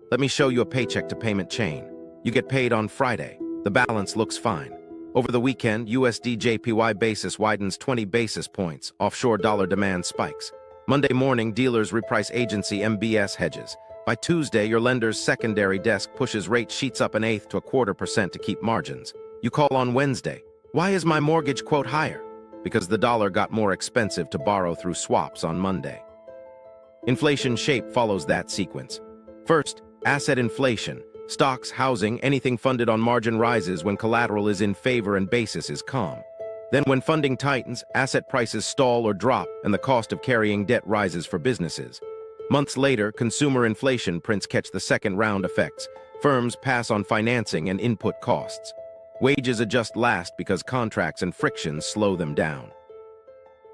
Let me show you a paycheck to payment chain. You get paid on Friday. The balance looks fine. Over the weekend, USD-JPY basis widens 20 basis points. Offshore dollar demand spikes. Monday morning, dealers reprice agency MBS hedges. By Tuesday, your lender's secondary desk pushes rate sheets up 1/8 to 1/4% to keep margins. You call on Wednesday. Why is my mortgage quote higher? Because the dollar got more expensive to borrow through swaps on Monday. Inflation shape follows that sequence. First, asset inflation. Stocks, housing, anything funded on margin rises when collateral is in favor and basis is calm. Then when funding tightens, asset prices stall or drop, and the cost of carrying debt rises for businesses. Months later, consumer inflation prints catch the second-round effects. Firms pass on financing and input costs. Wages adjust last because contracts and frictions slow them down.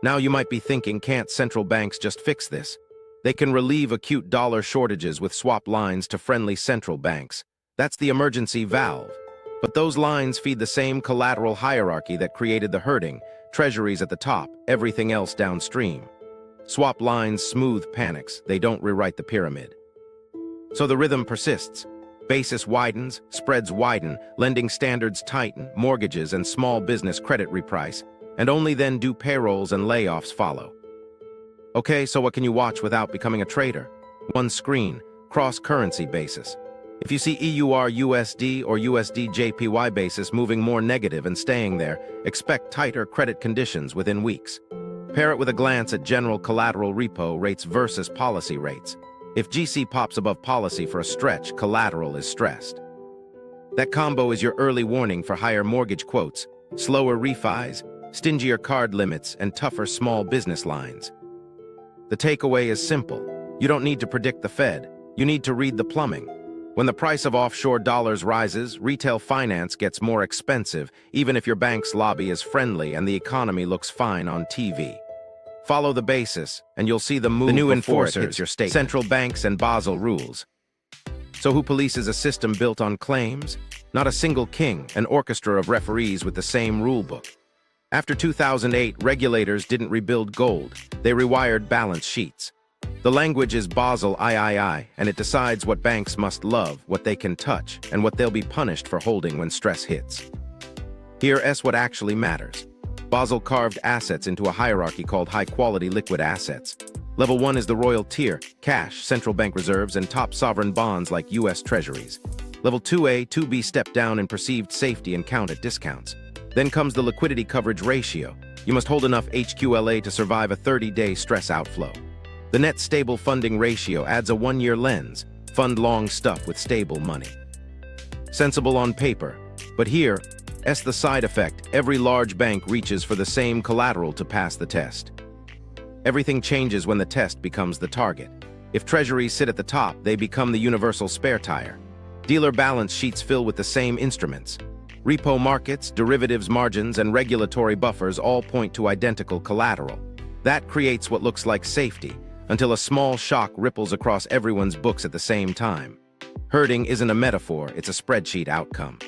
Now you might be thinking, can't central banks just fix this? They can relieve acute dollar shortages with swap lines to friendly central banks. That's the emergency valve. But those lines feed the same collateral hierarchy that created the hurting, treasuries at the top, everything else downstream. Swap lines smooth panics, they don't rewrite the pyramid. So the rhythm persists. Basis widens, spreads widen, lending standards tighten, mortgages and small business credit reprice, and only then do payrolls and layoffs follow. Okay, so what can you watch without becoming a trader? One screen, cross-currency basis. If you see EUR-USD or USD-JPY basis moving more negative and staying there, expect tighter credit conditions within weeks. Pair it with a glance at general collateral repo rates versus policy rates. If GC pops above policy for a stretch, collateral is stressed. That combo is your early warning for higher mortgage quotes, slower refis, stingier card limits, and tougher small business lines. The takeaway is simple. You don't need to predict the Fed. You need to read the plumbing. When the price of offshore dollars rises, retail finance gets more expensive, even if your bank's lobby is friendly and the economy looks fine on TV. Follow the basis, and you'll see the move. The new enforcers hits your state. Central banks and Basel rules. So who polices a system built on claims? Not a single king, an orchestra of referees with the same rulebook. After 2008, regulators didn't rebuild gold. They rewired balance sheets. The language is Basel III, and it decides what banks must love, what they can touch, and what they'll be punished for holding when stress hits. Here's what actually matters. Basel carved assets into a hierarchy called high-quality liquid assets. Level 1 is the royal tier, cash, central bank reserves, and top sovereign bonds like U.S. treasuries. Level 2A, 2B step down in perceived safety and count at discounts. Then comes the liquidity coverage ratio. You must hold enough HQLA to survive a 30-day stress outflow. The net stable funding ratio adds a 1-year lens, fund long stuff with stable money. Sensible on paper, but here's the side effect. Every large bank reaches for the same collateral to pass the test. Everything changes when the test becomes the target. If treasuries sit at the top, they become the universal spare tire. Dealer balance sheets fill with the same instruments. Repo markets, derivatives margins, and regulatory buffers all point to identical collateral. That creates what looks like safety, until a small shock ripples across everyone's books at the same time. Herding isn't a metaphor, it's a spreadsheet outcome.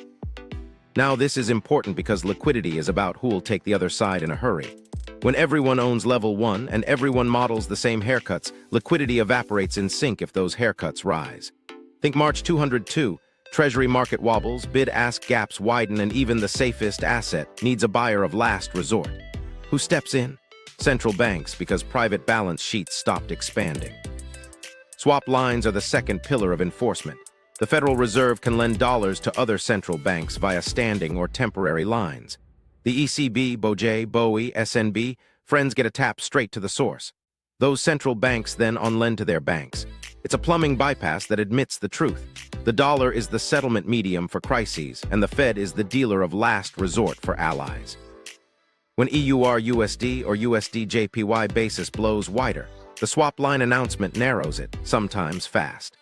Now this is important because liquidity is about who'll take the other side in a hurry. When everyone owns level 1 and everyone models the same haircuts, liquidity evaporates in sync if those haircuts rise. Think March 202, Treasury market wobbles, bid-ask gaps widen, and even the safest asset needs a buyer of last resort. Who steps in? Central banks, because private balance sheets stopped expanding. Swap lines are the second pillar of enforcement. The Federal Reserve can lend dollars to other central banks via standing or temporary lines. The ECB, BOJ, BOE, SNB, friends get a tap straight to the source. Those central banks then on-lend to their banks. It's a plumbing bypass that admits the truth. The dollar is the settlement medium for crises, and the Fed is the dealer of last resort for allies. When EUR-USD or USD-JPY basis blows wider, the swap line announcement narrows it, sometimes fast.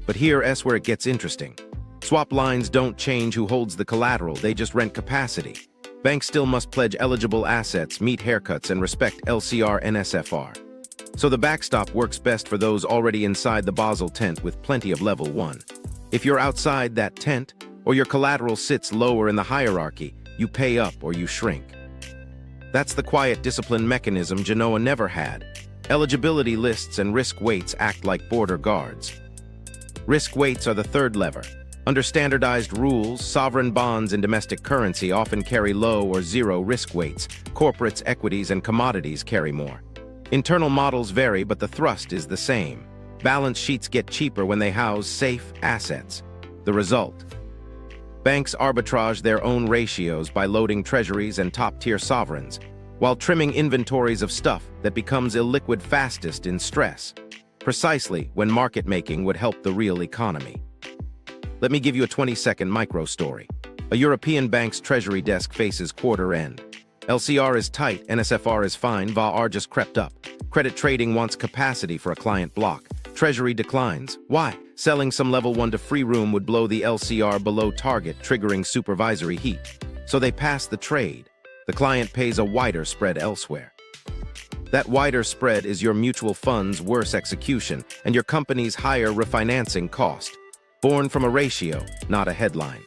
But here's where it gets interesting. Swap lines don't change who holds the collateral, they just rent capacity. Banks still must pledge eligible assets, meet haircuts, and respect LCR NSFR. So the backstop works best for those already inside the Basel tent with plenty of level 1. If you're outside that tent, or your collateral sits lower in the hierarchy, you pay up or you shrink. That's the quiet discipline mechanism Genoa never had. Eligibility lists and risk weights act like border guards. Risk weights are the third lever. Under standardized rules, sovereign bonds in domestic currency often carry low or zero risk weights. Corporates, equities, and commodities carry more. Internal models vary, but the thrust is the same. Balance sheets get cheaper when they house safe assets. The result? Banks arbitrage their own ratios by loading treasuries and top-tier sovereigns, while trimming inventories of stuff that becomes illiquid fastest in stress. Precisely when market making would help the real economy. Let me give you a 20-second micro story. A European bank's treasury desk faces quarter end. LCR is tight, NSFR is fine, VaR just crept up. Credit trading wants capacity for a client block. Treasury declines. Why? Selling some level 1 to free room would blow the LCR below target, triggering supervisory heat. So they pass the trade. The client pays a wider spread elsewhere. That wider spread is your mutual fund's worse execution and your company's higher refinancing cost. Born from a ratio, not a headline.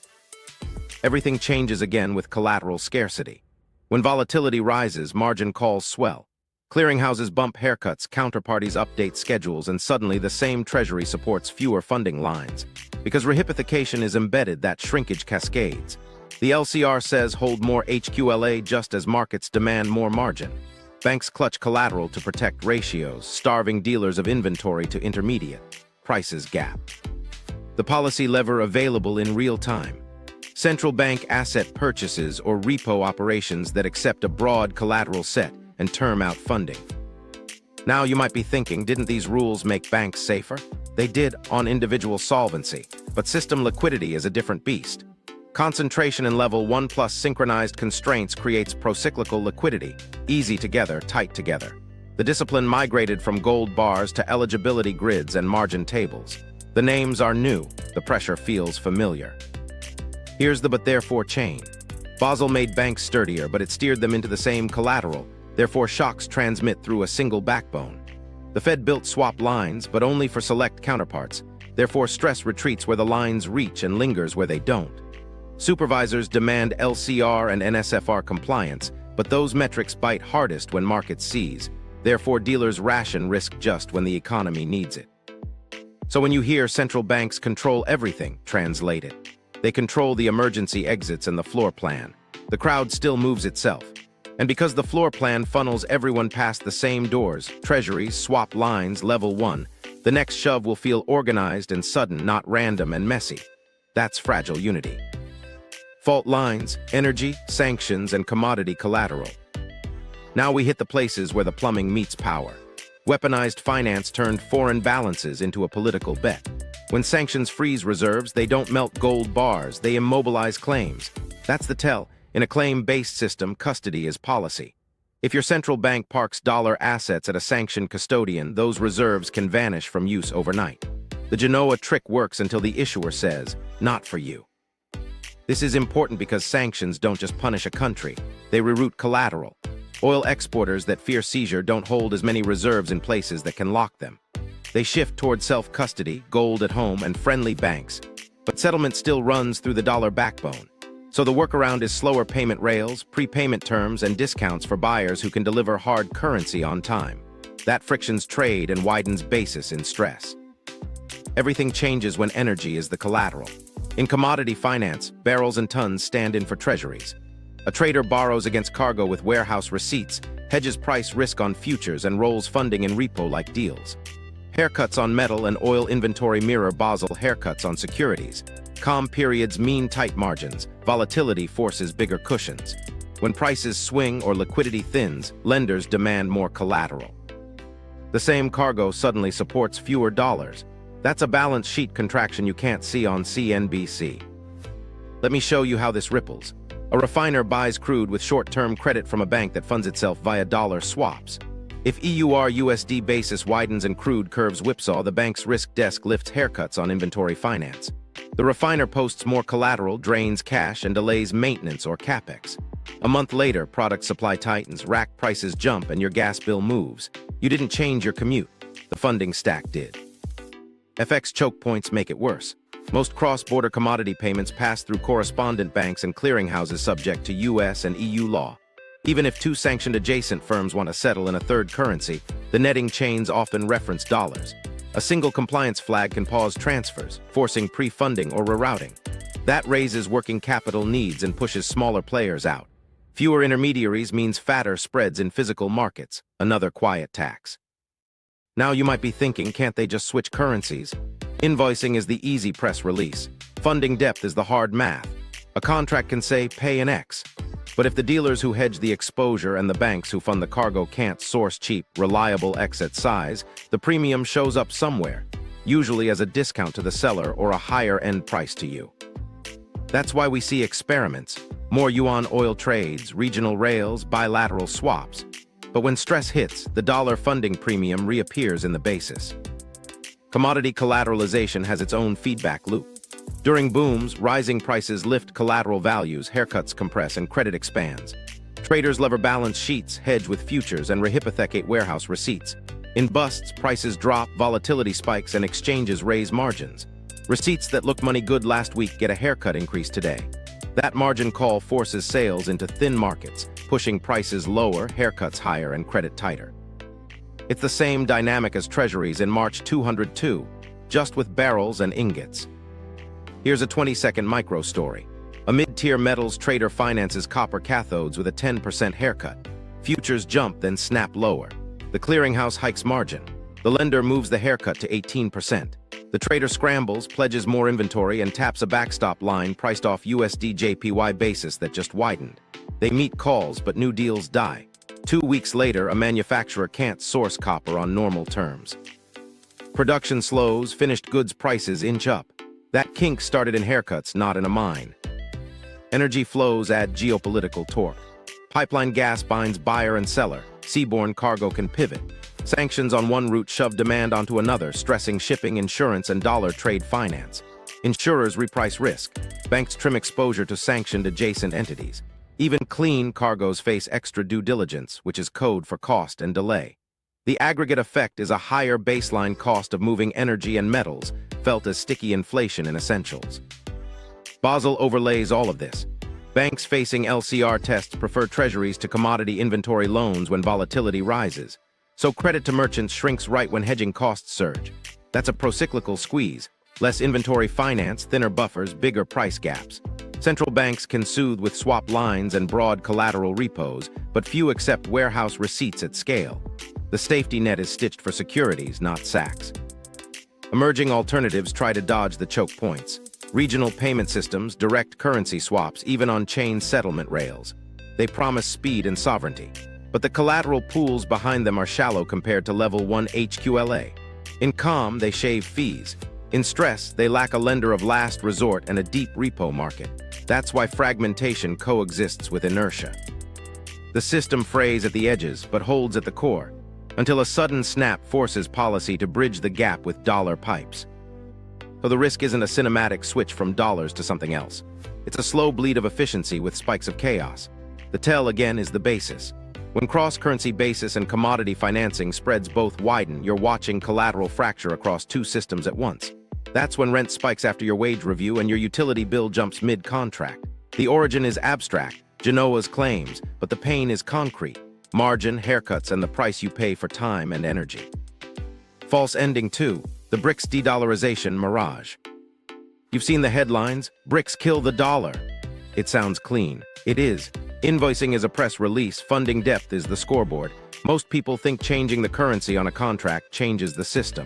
Everything changes again with collateral scarcity. When volatility rises, margin calls swell. Clearinghouses bump haircuts, counterparties update schedules, and suddenly the same treasury supports fewer funding lines. Because rehypothecation is embedded, that shrinkage cascades. The LCR says hold more HQLA just as markets demand more margin. Banks clutch collateral to protect ratios, starving dealers of inventory to intermediate. prices gap. The policy lever available in real time. Central bank asset purchases or repo operations that accept a broad collateral set and term out funding. Now you might be thinking, didn't these rules make banks safer? They did on individual solvency, but system liquidity is a different beast. Concentration in level 1 plus synchronized constraints creates procyclical liquidity, easy together, tight together. The discipline migrated from gold bars to eligibility grids and margin tables. The names are new, the pressure feels familiar. Here's the but therefore chain. Basel made banks sturdier, but it steered them into the same collateral, therefore shocks transmit through a single backbone. The Fed built swap lines, but only for select counterparts, therefore stress retreats where the lines reach and lingers where they don't. Supervisors demand LCR and NSFR compliance, but those metrics bite hardest when markets seize, therefore dealers ration risk just when the economy needs it. So when you hear central banks control everything, translate it. They control the emergency exits and the floor plan. The crowd still moves itself. And because the floor plan funnels everyone past the same doors, treasuries, swap lines, level 1, the next shove will feel organized and sudden, not random and messy. That's fragile unity. Fault lines, energy, sanctions, and commodity collateral. Now we hit the places where the plumbing meets power. Weaponized finance turned foreign balances into a political bet. When sanctions freeze reserves, they don't melt gold bars, they immobilize claims. That's the tell. In a claim-based system, custody is policy. If your central bank parks dollar assets at a sanctioned custodian, those reserves can vanish from use overnight. The Genoa trick works until the issuer says, "Not for you." This is important because sanctions don't just punish a country, they reroute collateral. Oil exporters that fear seizure don't hold as many reserves in places that can lock them. They shift toward self-custody, gold at home, and friendly banks. But settlement still runs through the dollar backbone. So the workaround is slower payment rails, prepayment terms, and discounts for buyers who can deliver hard currency on time. That frictions trade and widens basis in stress. Everything changes when energy is the collateral. In commodity finance, barrels and tons stand in for treasuries. A trader borrows against cargo with warehouse receipts, hedges price risk on futures, and rolls funding in repo-like deals. Haircuts on metal and oil inventory mirror Basel haircuts on securities. Calm periods mean tight margins. Volatility forces bigger cushions. When prices swing or liquidity thins, lenders demand more collateral. The same cargo suddenly supports fewer dollars. That's a balance sheet contraction you can't see on CNBC. Let me show you how this ripples. A refiner buys crude with short-term credit from a bank that funds itself via dollar swaps. If EUR-USD basis widens and crude curves whipsaw, the bank's risk desk lifts haircuts on inventory finance. The refiner posts more collateral, drains cash, and delays maintenance or capex. A month later, product supply tightens, rack prices jump, and your gas bill moves. You didn't change your commute. The funding stack did. FX choke points make it worse. Most cross-border commodity payments pass through correspondent banks and clearinghouses subject to US and EU law. Even if two sanctioned adjacent firms want to settle in a third currency, the netting chains often reference dollars. A single compliance flag can pause transfers, forcing pre-funding or rerouting. That raises working capital needs and pushes smaller players out. Fewer intermediaries means fatter spreads in physical markets, another quiet tax. Now you might be thinking, can't they just switch currencies? Invoicing is the easy press release. Funding depth is the hard math. A contract can say, pay an X. But if the dealers who hedge the exposure and the banks who fund the cargo can't source cheap, reliable X at size, the premium shows up somewhere, usually as a discount to the seller or a higher end price to you. That's why we see experiments, more yuan oil trades, regional rails, bilateral swaps. But when stress hits, the dollar funding premium reappears in the basis. Commodity collateralization has its own feedback loop. During booms, rising prices lift collateral values, haircuts compress, and credit expands. Traders lever balance sheets, hedge with futures, and rehypothecate warehouse receipts. In busts, prices drop, volatility spikes, and exchanges raise margins. Receipts that looked money good last week get a haircut increase today. That margin call forces sales into thin markets, pushing prices lower, haircuts higher, and credit tighter. It's the same dynamic as treasuries in March 202, just with barrels and ingots. Here's a 20-second micro story. A mid-tier metals trader finances copper cathodes with a 10% haircut. Futures jump, then snap lower. The clearinghouse hikes margin. The lender moves the haircut to 18%. The trader scrambles, pledges more inventory, and taps a backstop line priced off USD JPY basis that just widened. They meet calls, but new deals die. 2 weeks later, a manufacturer can't source copper on normal terms. Production slows, finished goods prices inch up. That kink started in haircuts, not in a mine. Energy flows add geopolitical torque. Pipeline gas binds buyer and seller. Seaborne cargo can pivot. Sanctions on one route shove demand onto another, stressing shipping, insurance, and dollar trade finance. Insurers reprice risk. Banks trim exposure to sanctioned adjacent entities. Even clean cargoes face extra due diligence, which is code for cost and delay. The aggregate effect is a higher baseline cost of moving energy and metals, felt as sticky inflation in essentials. Basel overlays all of this. Banks facing LCR tests prefer treasuries to commodity inventory loans when volatility rises. So credit to merchants shrinks right when hedging costs surge. That's a procyclical squeeze. Less inventory finance, thinner buffers, bigger price gaps. Central banks can soothe with swap lines and broad collateral repos, but few accept warehouse receipts at scale. The safety net is stitched for securities, not sacks. Emerging alternatives try to dodge the choke points. Regional payment systems, direct currency swaps, even on-chain settlement rails. They promise speed and sovereignty, but the collateral pools behind them are shallow compared to level 1 HQLA. In calm, they shave fees. In stress, they lack a lender of last resort and a deep repo market. That's why fragmentation coexists with inertia. The system frays at the edges, but holds at the core, until a sudden snap forces policy to bridge the gap with dollar pipes. So the risk isn't a cinematic switch from dollars to something else. It's a slow bleed of efficiency with spikes of chaos. The tell, again, is the basis. When cross-currency basis and commodity financing spreads both widen, you're watching collateral fracture across two systems at once. That's when rent spikes after your wage review and your utility bill jumps mid-contract. The origin is abstract, Genoa's claims, but the pain is concrete. Margin, haircuts, and the price you pay for time and energy. False ending 2. The BRICS de-dollarization mirage. You've seen the headlines, BRICS kill the dollar. It sounds clean. It is. Invoicing is a press release, funding depth is the scoreboard. Most people think changing the currency on a contract changes the system.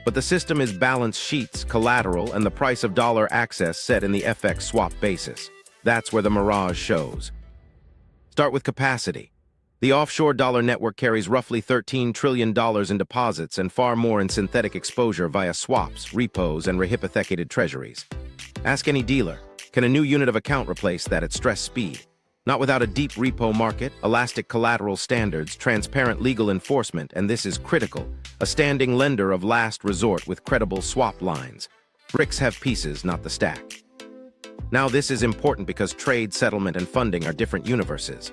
But the system is balance sheets, collateral, and the price of dollar access set in the FX swap basis. That's where the mirage shows. Start with capacity. The offshore dollar network carries roughly $13 trillion in deposits and far more in synthetic exposure via swaps, repos, and rehypothecated treasuries. Ask any dealer, can a new unit of account replace that at stress speed? Not without a deep repo market, elastic collateral standards, transparent legal enforcement, and this is critical, a standing lender of last resort with credible swap lines. BRICS have pieces, not the stack. Now this is important because trade, settlement, and funding are different universes.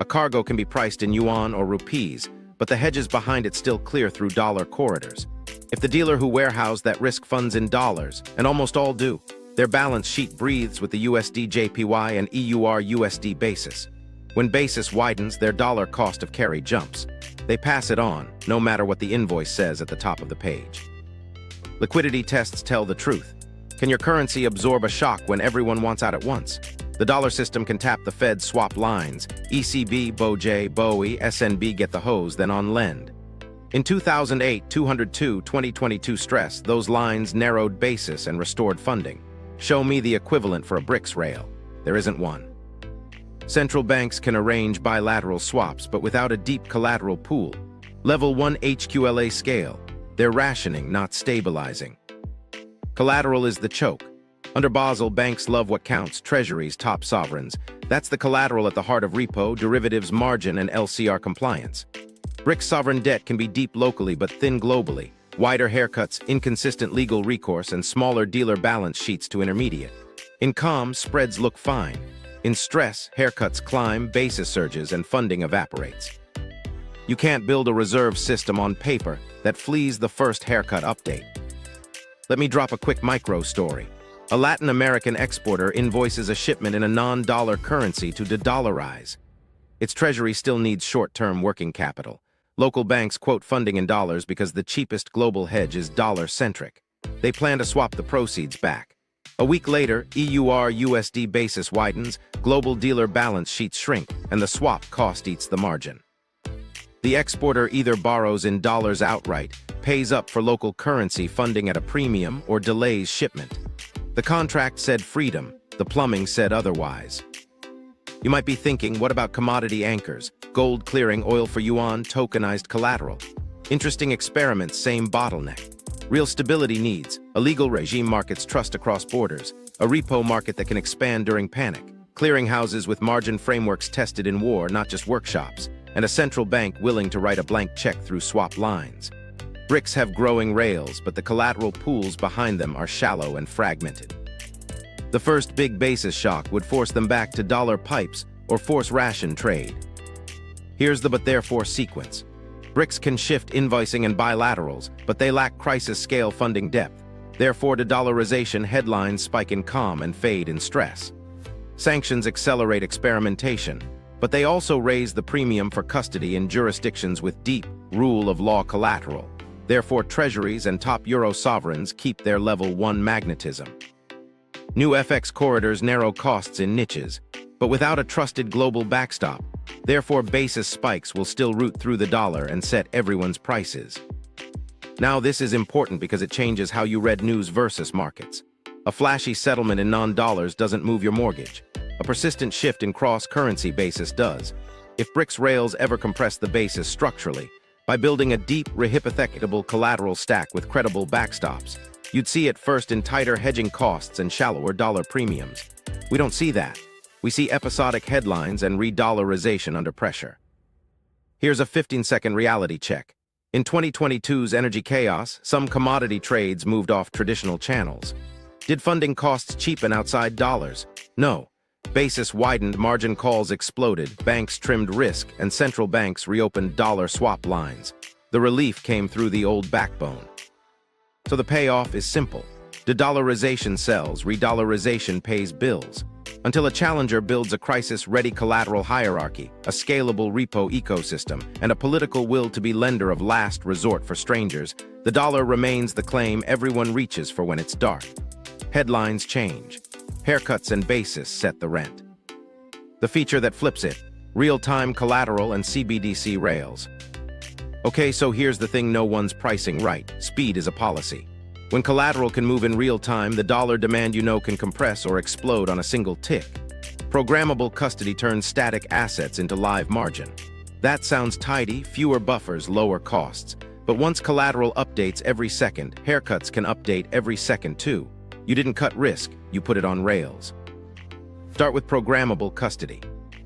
A cargo can be priced in yuan or rupees, but the hedges behind it still clear through dollar corridors. If the dealer who warehoused that risk funds in dollars, and almost all do, their balance sheet breathes with the USD JPY and EUR USD basis. When basis widens, their dollar cost of carry jumps. They pass it on, no matter what the invoice says at the top of the page. Liquidity tests tell the truth. Can your currency absorb a shock when everyone wants out at once? The dollar system can tap the Fed's swap lines. ECB, BOJ, BOE, SNB get the hose, then on lend. In 2008, 2022 stress, those lines narrowed basis and restored funding. Show me the equivalent for a BRICS rail. There isn't one. Central banks can arrange bilateral swaps, but without a deep collateral pool. Level 1 HQLA scale. They're rationing, not stabilizing. Collateral is the choke. Under Basel, banks love what counts, treasuries, top sovereigns. That's the collateral at the heart of repo, derivatives, margin, and LCR compliance. BRICS sovereign debt can be deep locally but thin globally. Wider haircuts, inconsistent legal recourse, and smaller dealer balance sheets to intermediate. In calm, spreads look fine. In stress, haircuts climb, basis surges, and funding evaporates. You can't build a reserve system on paper that flees the first haircut update. Let me drop a quick micro story. A Latin American exporter invoices a shipment in a non-dollar currency to de-dollarize. Its treasury still needs short-term working capital. Local banks quote funding in dollars because the cheapest global hedge is dollar-centric. They plan to swap the proceeds back. A week later, EUR USD basis widens, global dealer balance sheets shrink, and the swap cost eats the margin. The exporter either borrows in dollars outright, pays up for local currency funding at a premium or delays shipment. The contract said freedom, the plumbing said otherwise. You might be thinking, what about commodity anchors? Gold clearing, oil for yuan, tokenized collateral. Interesting experiments, same bottleneck. Real stability needs, a legal regime markets trust across borders, a repo market that can expand during panic, clearing houses with margin frameworks tested in war, not just workshops, and a central bank willing to write a blank check through swap lines. BRICS have growing rails, but the collateral pools behind them are shallow and fragmented. The first big basis shock would force them back to dollar pipes or force ration trade. Here's the but therefore sequence. BRICS can shift invoicing and bilaterals, but they lack crisis-scale funding depth. Therefore, de-dollarization headlines spike in calm and fade in stress. Sanctions accelerate experimentation, but they also raise the premium for custody in jurisdictions with deep rule of law collateral. Therefore, treasuries and top euro sovereigns keep their level 1 magnetism. New FX corridors narrow costs in niches, but without a trusted global backstop. Therefore, basis spikes will still root through the dollar and set everyone's prices. Now, this is important because it changes how you read news versus markets. A flashy settlement in non-dollars doesn't move your mortgage. A persistent shift in cross-currency basis does. If BRICS rails ever compress the basis structurally, by building a deep, hypothetical collateral stack with credible backstops, you'd see it first in tighter hedging costs and shallower dollar premiums. We don't see that. We see episodic headlines and re-dollarization under pressure. Here's a 15-second reality check. In 2022's energy chaos, some commodity trades moved off traditional channels. Did funding costs cheapen outside dollars? No. Basis widened, margin calls exploded, banks trimmed risk, and central banks reopened dollar swap lines. The relief came through the old backbone. So the payoff is simple. De-dollarization sells, re-dollarization pays bills. Until a challenger builds a crisis-ready collateral hierarchy, a scalable repo ecosystem, and a political will to be lender of last resort for strangers, the dollar remains the claim everyone reaches for when it's dark. Headlines change. Haircuts and basis set the rent. The feature that flips it, real-time collateral and CBDC rails. Okay, so here's the thing no one's pricing right. Speed is a policy. When collateral can move in real time, the dollar demand can compress or explode on a single tick. Programmable custody turns static assets into live margin. That sounds tidy, fewer buffers, lower costs. But once collateral updates every second, haircuts can update every second too. You didn't cut risk, you put it on rails. Start with programmable custody.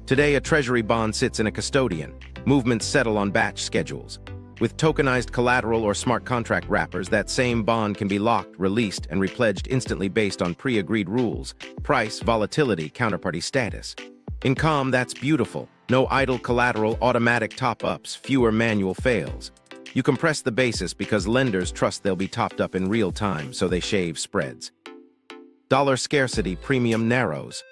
Today, a treasury bond sits in a custodian. Movements settle on batch schedules. With tokenized collateral or smart contract wrappers, that same bond can be locked, released, and repledged instantly based on pre-agreed rules, price, volatility, counterparty status. In calm, that's beautiful. No idle collateral, automatic top-ups, fewer manual fails. You compress the basis because lenders trust they'll be topped up in real time, so they shave spreads. Dollar scarcity, premium narrows.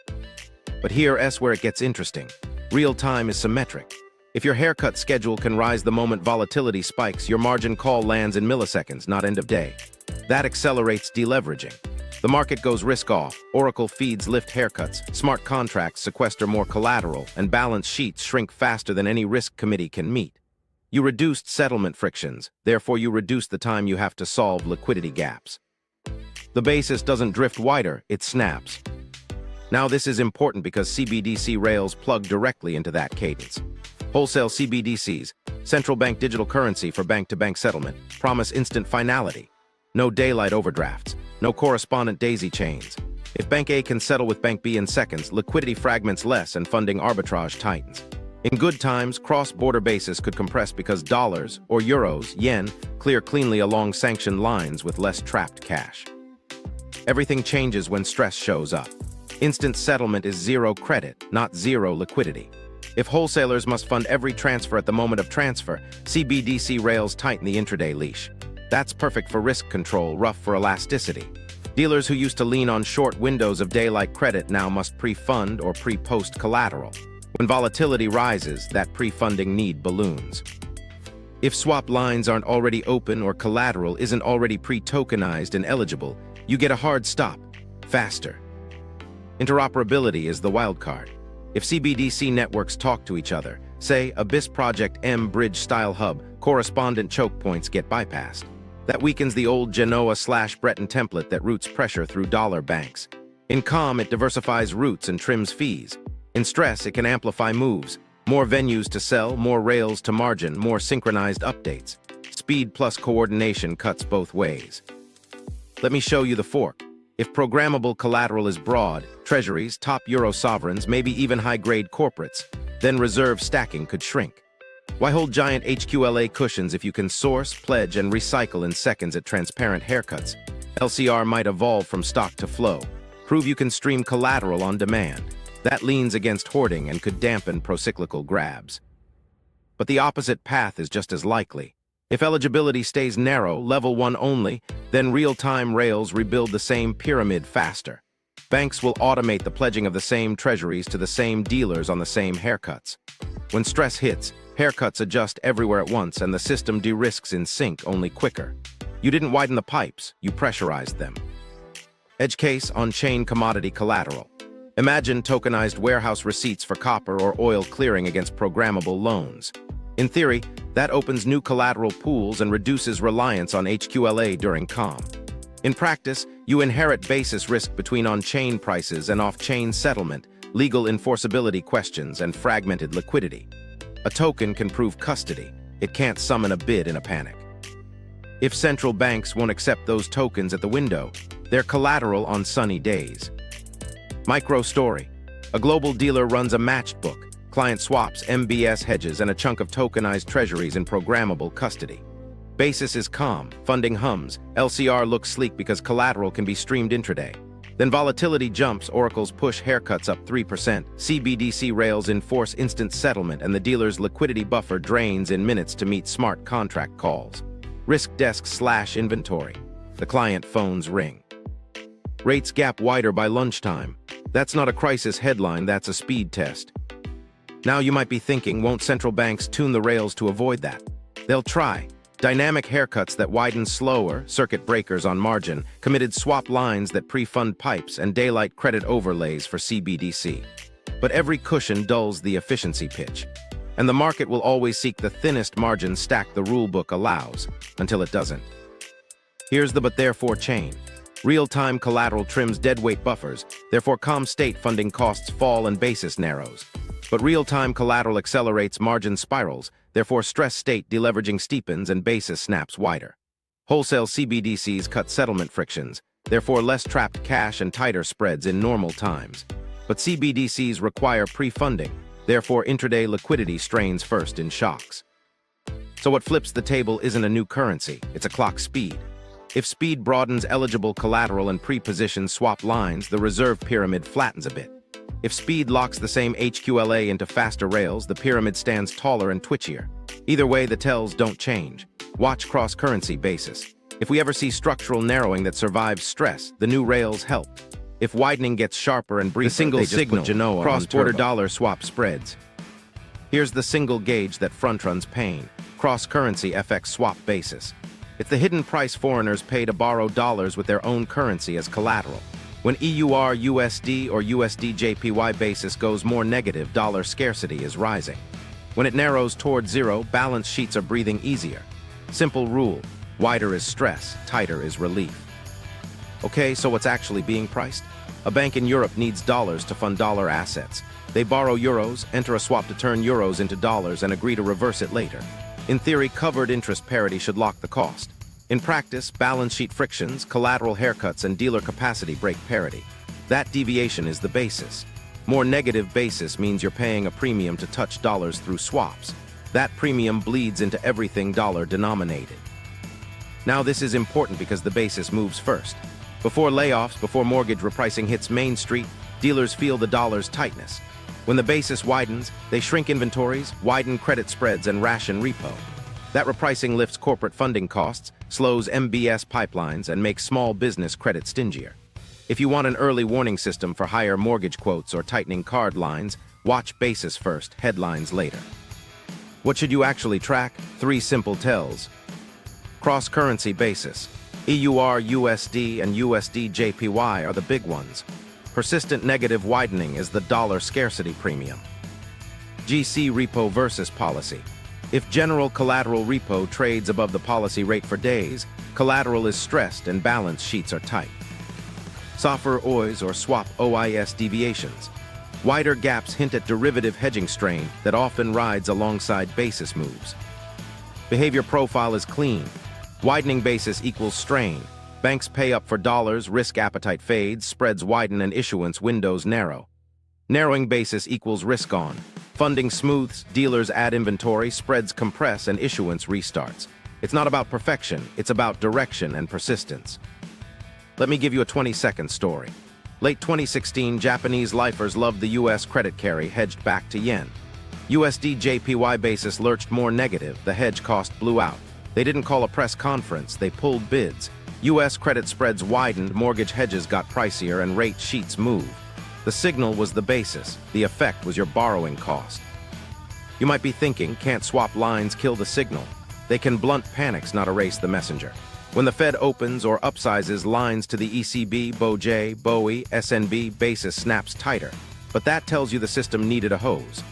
But here's where it gets interesting. Real time is symmetric. If your haircut schedule can rise the moment volatility spikes, your margin call lands in milliseconds, not end of day. That accelerates deleveraging. The market goes risk off, Oracle feeds lift haircuts, smart contracts sequester more collateral, and balance sheets shrink faster than any risk committee can meet. You reduced settlement frictions, therefore you reduce the time you have to solve liquidity gaps. The basis doesn't drift wider, it snaps. Now this is important because CBDC rails plug directly into that cadence. Wholesale CBDCs, central bank digital currency for bank-to-bank settlement, promise instant finality. No daylight overdrafts, no correspondent daisy chains. If Bank A can settle with Bank B in seconds, liquidity fragments less and funding arbitrage tightens. In good times, cross-border basis could compress because dollars, or euros, yen, clear cleanly along sanctioned lines with less trapped cash. Everything changes when stress shows up. Instant settlement is zero credit, not zero liquidity. If wholesalers must fund every transfer at the moment of transfer, CBDC rails tighten the intraday leash. That's perfect for risk control, rough for elasticity. Dealers who used to lean on short windows of daylight credit now must pre-fund or pre-post collateral. When volatility rises, that pre-funding need balloons. If swap lines aren't already open or collateral isn't already pre-tokenized and eligible, you get a hard stop, faster. Interoperability is the wild card. If CBDC networks talk to each other, Say, a BIS Project M bridge-style hub, correspondent choke points get bypassed. That weakens the old Genoa/Bretton template that routes pressure through dollar banks. In calm, it diversifies routes and trims fees. In stress, it can amplify moves. More venues to sell, more rails to margin, more synchronized updates. Speed plus coordination cuts both ways. Let me show you the fork. If programmable collateral is broad, treasuries, top euro sovereigns, maybe even high-grade corporates, then reserve stacking could shrink. Why hold giant HQLA cushions if you can source, pledge, and recycle in seconds at transparent haircuts? LCR might evolve from stock to flow. Prove you can stream collateral on demand. That leans against hoarding and could dampen procyclical grabs. But the opposite path is just as likely. If eligibility stays narrow, level 1 only, then real-time rails rebuild the same pyramid faster. Banks will automate the pledging of the same treasuries to the same dealers on the same haircuts. When stress hits, haircuts adjust everywhere at once and the system de-risks in sync only quicker. You didn't widen the pipes, you pressurized them. Edge case on-chain commodity collateral. Imagine tokenized warehouse receipts for copper or oil clearing against programmable loans. In theory, that opens new collateral pools and reduces reliance on HQLA during calm. In practice, you inherit basis risk between on-chain prices and off-chain settlement, legal enforceability questions, and fragmented liquidity. A token can prove custody. It can't summon a bid in a panic. If central banks won't accept those tokens at the window, they're collateral on sunny days. Micro story. A global dealer runs a matched book. Client swaps, MBS hedges, and a chunk of tokenized treasuries in programmable custody. Basis is calm, funding hums, LCR looks sleek because collateral can be streamed intraday. Then volatility jumps, oracles push haircuts up 3%, CBDC rails enforce instant settlement, and the dealer's liquidity buffer drains in minutes to meet smart contract calls. Risk desk / inventory. The client phones ring. Rates gap wider by lunchtime. That's not a crisis headline, that's a speed test. Now you might be thinking, won't central banks tune the rails to avoid that? They'll try. Dynamic haircuts that widen slower, circuit breakers on margin, committed swap lines that pre-fund pipes, and daylight credit overlays for CBDC. But every cushion dulls the efficiency pitch. And the market will always seek the thinnest margin stack the rulebook allows, until it doesn't. Here's the but therefore chain. Real-time collateral trims deadweight buffers, therefore calm state funding costs fall and basis narrows. But real-time collateral accelerates margin spirals, therefore stress state deleveraging steepens and basis snaps wider. Wholesale CBDCs cut settlement frictions, therefore less trapped cash and tighter spreads in normal times. But CBDCs require pre-funding, therefore intraday liquidity strains first in shocks. So what flips the table isn't a new currency, it's a clock speed. If speed broadens eligible collateral and pre-positioned swap lines, the reserve pyramid flattens a bit. If speed locks the same HQLA into faster rails, the pyramid stands taller and twitchier. Either way, the tells don't change. Watch cross-currency basis. If we ever see structural narrowing that survives stress, the new rails help. If widening gets sharper and briefer, the single signal, Genoa cross-border dollar swap spreads. Here's the single gauge that front-runs pain, cross-currency FX swap basis. It's the hidden price foreigners pay to borrow dollars with their own currency as collateral. When EUR USD or USD JPY basis goes more negative, dollar scarcity is rising. When it narrows toward zero, balance sheets are breathing easier. Simple rule, wider is stress, tighter is relief. Okay, so what's actually being priced? A bank in Europe needs dollars to fund dollar assets. They borrow euros, enter a swap to turn euros into dollars, and agree to reverse it later. In theory, covered interest parity should lock the cost. In practice, balance sheet frictions, collateral haircuts, and dealer capacity break parity. That deviation is the basis. More negative basis means you're paying a premium to touch dollars through swaps. That premium bleeds into everything dollar-denominated. Now this is important because the basis moves first. Before layoffs, before mortgage repricing hits Main Street, dealers feel the dollar's tightness. When the basis widens, they shrink inventories, widen credit spreads, and ration repo. That repricing lifts corporate funding costs, slows MBS pipelines, and makes small business credit stingier. If you want an early warning system for higher mortgage quotes or tightening card lines, watch basis first, headlines later. What should you actually track? 3 simple tells. Cross-currency basis. EUR USD and USD JPY are the big ones. Persistent negative widening is the dollar scarcity premium. GC repo versus policy. If general collateral repo trades above the policy rate for days, collateral is stressed and balance sheets are tight. SOFR OIS or swap OIS deviations. Wider gaps hint at derivative hedging strain that often rides alongside basis moves. Behavior profile is clean. Widening basis equals strain. Banks pay up for dollars, risk appetite fades, spreads widen and issuance windows narrow. Narrowing basis equals risk on. Funding smooths, dealers add inventory, spreads compress and issuance restarts. It's not about perfection, it's about direction and persistence. Let me give you a 20-second story. Late 2016, Japanese lifers loved the US credit carry hedged back to yen. USD JPY basis lurched more negative, the hedge cost blew out. They didn't call a press conference, they pulled bids. US credit spreads widened, mortgage hedges got pricier, and rate sheets moved. The signal was the basis, the effect was your borrowing cost. You might be thinking, can't swap lines kill the signal? They can blunt panics, not erase the messenger. When the Fed opens or upsizes lines to the ECB, BOJ, BOE, SNB, basis snaps tighter. But that tells you the system needed a hose.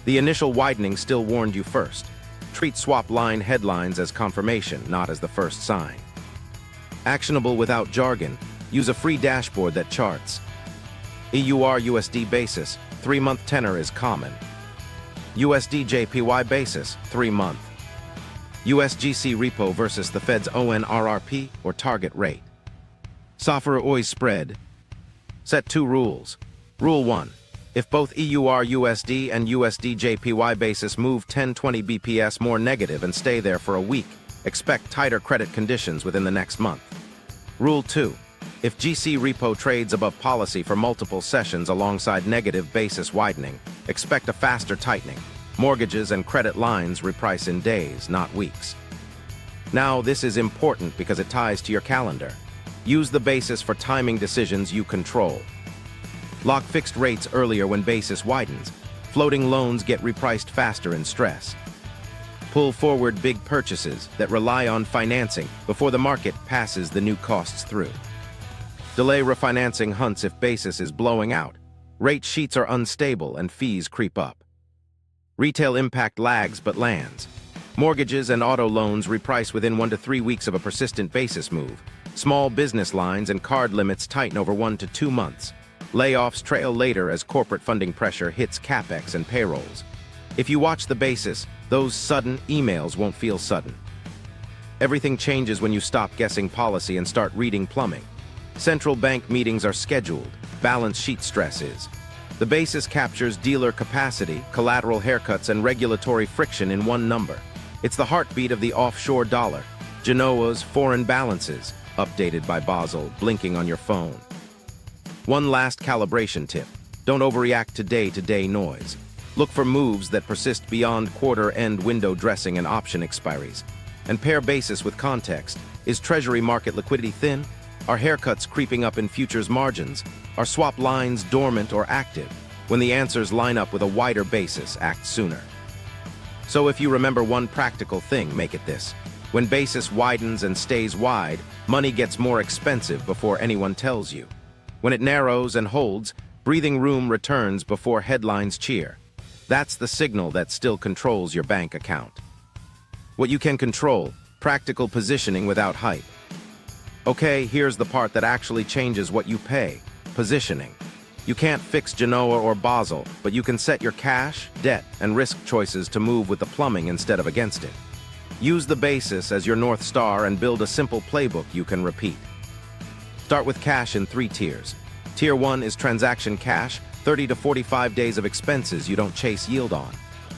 The initial widening still warned you first. Treat swap line headlines as confirmation, not as the first sign. Actionable without jargon, use a free dashboard that charts. EUR-USD basis, 3-month tenor is common. USD-JPY basis, 3-month. USGC repo versus the Fed's ONRRP or target rate. SOFR OIS spread. Set 2 rules. Rule 1. If both EUR-USD and USD-JPY basis move 10-20 BPS more negative and stay there for a week, expect tighter credit conditions within the next month. Rule 2. If GC repo trades above policy for multiple sessions alongside negative basis widening, expect a faster tightening. Mortgages and credit lines reprice in days, not weeks. Now, this is important because it ties to your calendar. Use the basis for timing decisions you control. Lock fixed rates earlier when basis widens. Floating loans get repriced faster in stress. Pull forward big purchases that rely on financing before the market passes the new costs through. Delay refinancing hunts if basis is blowing out. Rate sheets are unstable and fees creep up. Retail impact lags but lands. Mortgages and auto loans reprice within 1 to 3 weeks of a persistent basis move. Small business lines and card limits tighten over 1 to 2 months. Layoffs trail later as corporate funding pressure hits capex and payrolls. If you watch the basis, those sudden emails won't feel sudden. Everything changes when you stop guessing policy and start reading plumbing. Central bank meetings are scheduled, balance sheet stress is. The basis captures dealer capacity, collateral haircuts, and regulatory friction in one number. It's the heartbeat of the offshore dollar. Genoa's foreign balances, updated by Basel, blinking on your phone. One last calibration tip. Don't overreact to day-to-day noise. Look for moves that persist beyond quarter-end window dressing and option expiries. And pair basis with context. Is Treasury market liquidity thin? Are haircuts creeping up in futures margins? Are swap lines dormant or active? When the answers line up with a wider basis, act sooner. So if you remember one practical thing, make it this. When basis widens and stays wide, money gets more expensive before anyone tells you. When it narrows and holds, breathing room returns before headlines cheer. That's the signal that still controls your bank account. What you can control, practical positioning without hype. Okay, here's the part that actually changes what you pay, positioning. You can't fix Genoa or Basel, but you can set your cash, debt, and risk choices to move with the plumbing instead of against it. Use the basis as your North Star and build a simple playbook you can repeat. Start with cash in 3 tiers. Tier 1 is transaction cash, 30 to 45 days of expenses you don't chase yield on.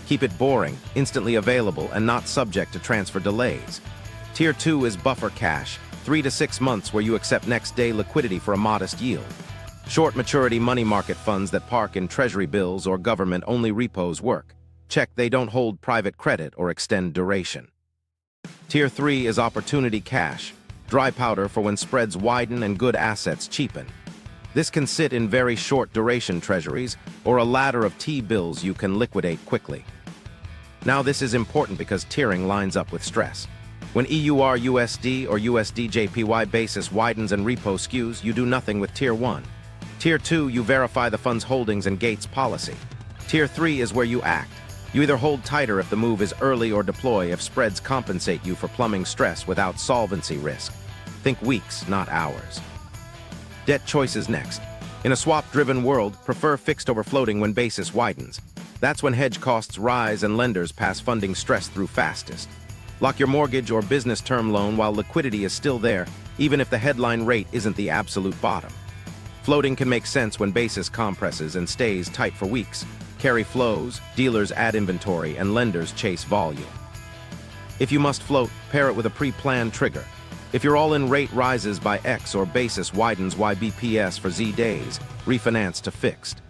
Keep it boring, instantly available, and not subject to transfer delays. Tier 2 is buffer cash, 3 to 6 months where you accept next-day liquidity for a modest yield. Short maturity money market funds that park in treasury bills or government-only repos work. Check they don't hold private credit or extend duration. Tier 3 is opportunity cash, dry powder for when spreads widen and good assets cheapen. This can sit in very short duration treasuries or a ladder of T-bills you can liquidate quickly. Now this is important because tiering lines up with stress. When EUR-USD or USD-JPY basis widens and repo skews, you do nothing with Tier 1. Tier 2, you verify the fund's holdings and gates policy. Tier 3 is where you act. You either hold tighter if the move is early or deploy if spreads compensate you for plumbing stress without solvency risk. Think weeks, not hours. Debt choices next. In a swap-driven world, prefer fixed over floating when basis widens. That's when hedge costs rise and lenders pass funding stress through fastest. Lock your mortgage or business term loan while liquidity is still there, even if the headline rate isn't the absolute bottom. Floating can make sense when basis compresses and stays tight for weeks. Carry flows, dealers add inventory, and lenders chase volume. If you must float, pair it with a pre-planned trigger. If your all-in rate rises by X or basis widens Y BPS for Z days, refinance to fixed.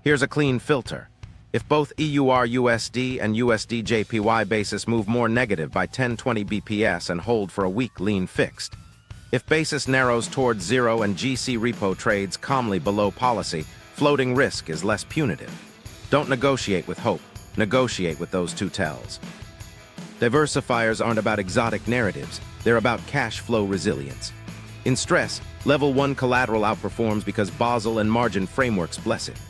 Here's a clean filter. If both EUR-USD and USD-JPY basis move more negative by 10-20 BPS and hold for a week, lean fixed. If basis narrows towards zero and GC repo trades calmly below policy, floating risk is less punitive. Don't negotiate with hope, negotiate with those two tells. Diversifiers aren't about exotic narratives, they're about cash flow resilience. In stress, level 1 collateral outperforms because Basel and margin frameworks bless it.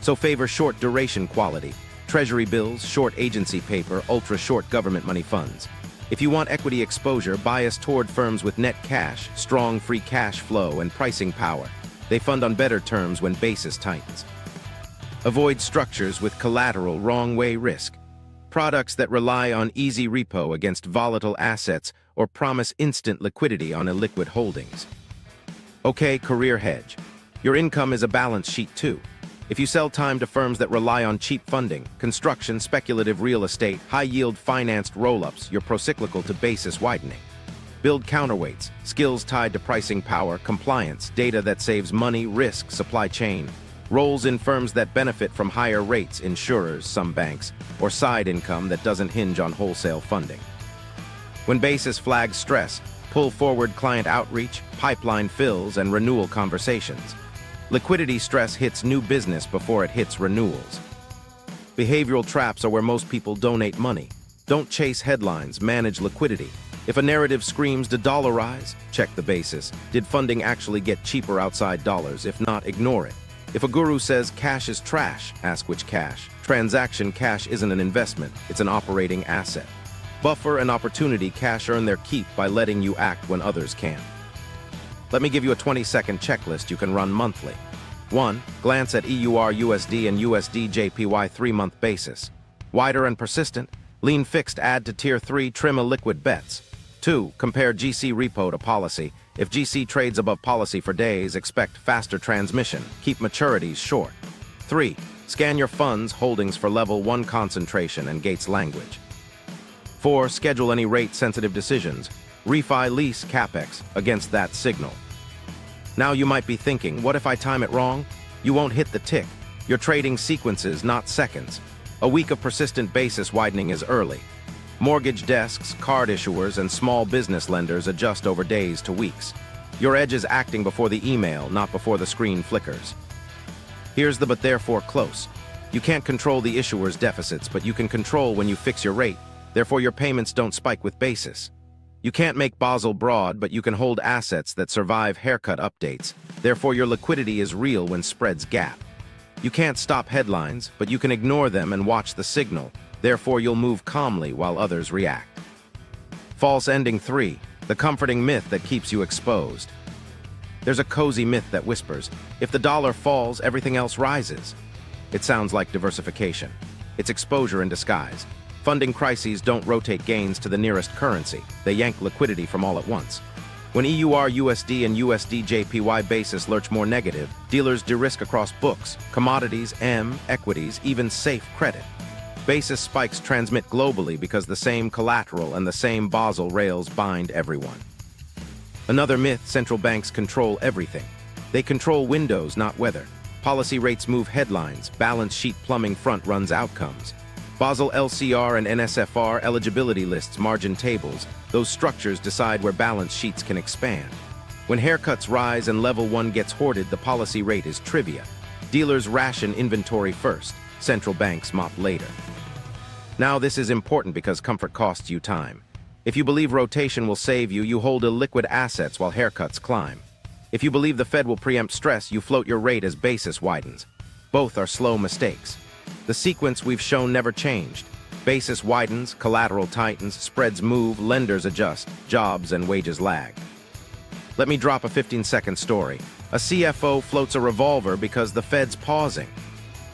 So favor short duration quality, treasury bills, short agency paper, ultra-short government money funds. If you want equity exposure, bias toward firms with net cash, strong free cash flow, and pricing power. They fund on better terms when basis tightens. Avoid structures with collateral wrong-way risk. Products that rely on easy repo against volatile assets or promise instant liquidity on illiquid holdings. Okay, career hedge. Your income is a balance sheet too. If you sell time to firms that rely on cheap funding, construction, speculative real estate, high-yield financed roll-ups, you're procyclical to basis widening. Build counterweights, skills tied to pricing power, compliance, data that saves money, risk, supply chain. Roles in firms that benefit from higher rates, insurers, some banks, or side income that doesn't hinge on wholesale funding. When basis flags stress, pull forward client outreach, pipeline fills, and renewal conversations. Liquidity stress hits new business before it hits renewals. Behavioral traps are where most people donate money. Don't chase headlines, manage liquidity. If a narrative screams de-dollarize, check the basis. Did funding actually get cheaper outside dollars? If not, ignore it. If a guru says cash is trash, ask which cash. Transaction cash isn't an investment, it's an operating asset. Buffer and opportunity cash earn their keep by letting you act when others can't. Let me give you a 20-second checklist you can run monthly. 1. Glance at EUR-USD and USD-JPY 3-month basis. Wider and persistent, lean fixed, add to Tier 3, trim illiquid bets. 2. Compare GC repo to policy. If GC trades above policy for days, expect faster transmission. Keep maturities short. 3. Scan your funds holdings for level 1 concentration and Gates language. 4. Schedule any rate-sensitive decisions. Refi, lease, capex against that signal. Now you might be thinking, what if I time it wrong? You won't hit the tick. You're trading sequences, not seconds. A week of persistent basis widening is early. Mortgage desks, card issuers, and small business lenders adjust over days to weeks. Your edge is acting before the email, not before the screen flickers. Here's the but therefore close. You can't control the issuer's deficits, but you can control when you fix your rate. Therefore, your payments don't spike with basis. You can't make Basel broad, but you can hold assets that survive haircut updates. Therefore, your liquidity is real when spreads gap. You can't stop headlines, but you can ignore them and watch the signal. Therefore, you'll move calmly while others react. False ending 3, the comforting myth that keeps you exposed. There's a cozy myth that whispers, if the dollar falls, everything else rises. It sounds like diversification. It's exposure in disguise. Funding crises don't rotate gains to the nearest currency. They yank liquidity from all at once. When EUR-USD and USD-JPY basis lurch more negative, dealers de-risk across books, commodities, equities, even safe credit. Basis spikes transmit globally because the same collateral and the same Basel rails bind everyone. Another myth, central banks control everything. They control windows, not weather. Policy rates move headlines, balance sheet plumbing front runs outcomes. Basel LCR and NSFR eligibility lists, margin tables, those structures decide where balance sheets can expand. When haircuts rise and level 1 gets hoarded, the policy rate is trivia. Dealers ration inventory first, central banks mop later. Now this is important because comfort costs you time. If you believe rotation will save you, you hold illiquid assets while haircuts climb. If you believe the Fed will preempt stress, you float your rate as basis widens. Both are slow mistakes. The sequence we've shown never changed. Basis widens, collateral tightens, spreads move, lenders adjust, jobs and wages lag. Let me drop a 15-second story. A CFO floats a revolver because the Fed's pausing.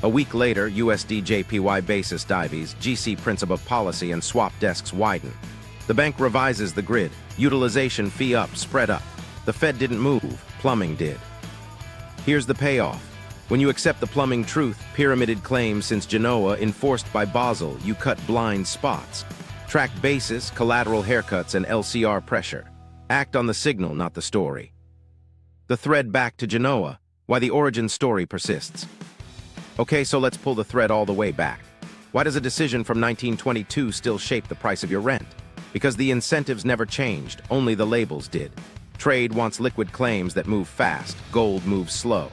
A week later, USD JPY basis dives, GC prints above policy and swap desks widen. The bank revises the grid, utilization fee up, spread up. The Fed didn't move, plumbing did. Here's the payoff. When you accept the plumbing truth, pyramided claims since Genoa enforced by Basel, you cut blind spots. Track basis, collateral haircuts, and LCR pressure. Act on the signal, not the story. The thread back to Genoa, why the origin story persists. Okay, so let's pull the thread all the way back. Why does a decision from 1922 still shape the price of your rent? Because the incentives never changed, only the labels did. Trade wants liquid claims that move fast, gold moves slow.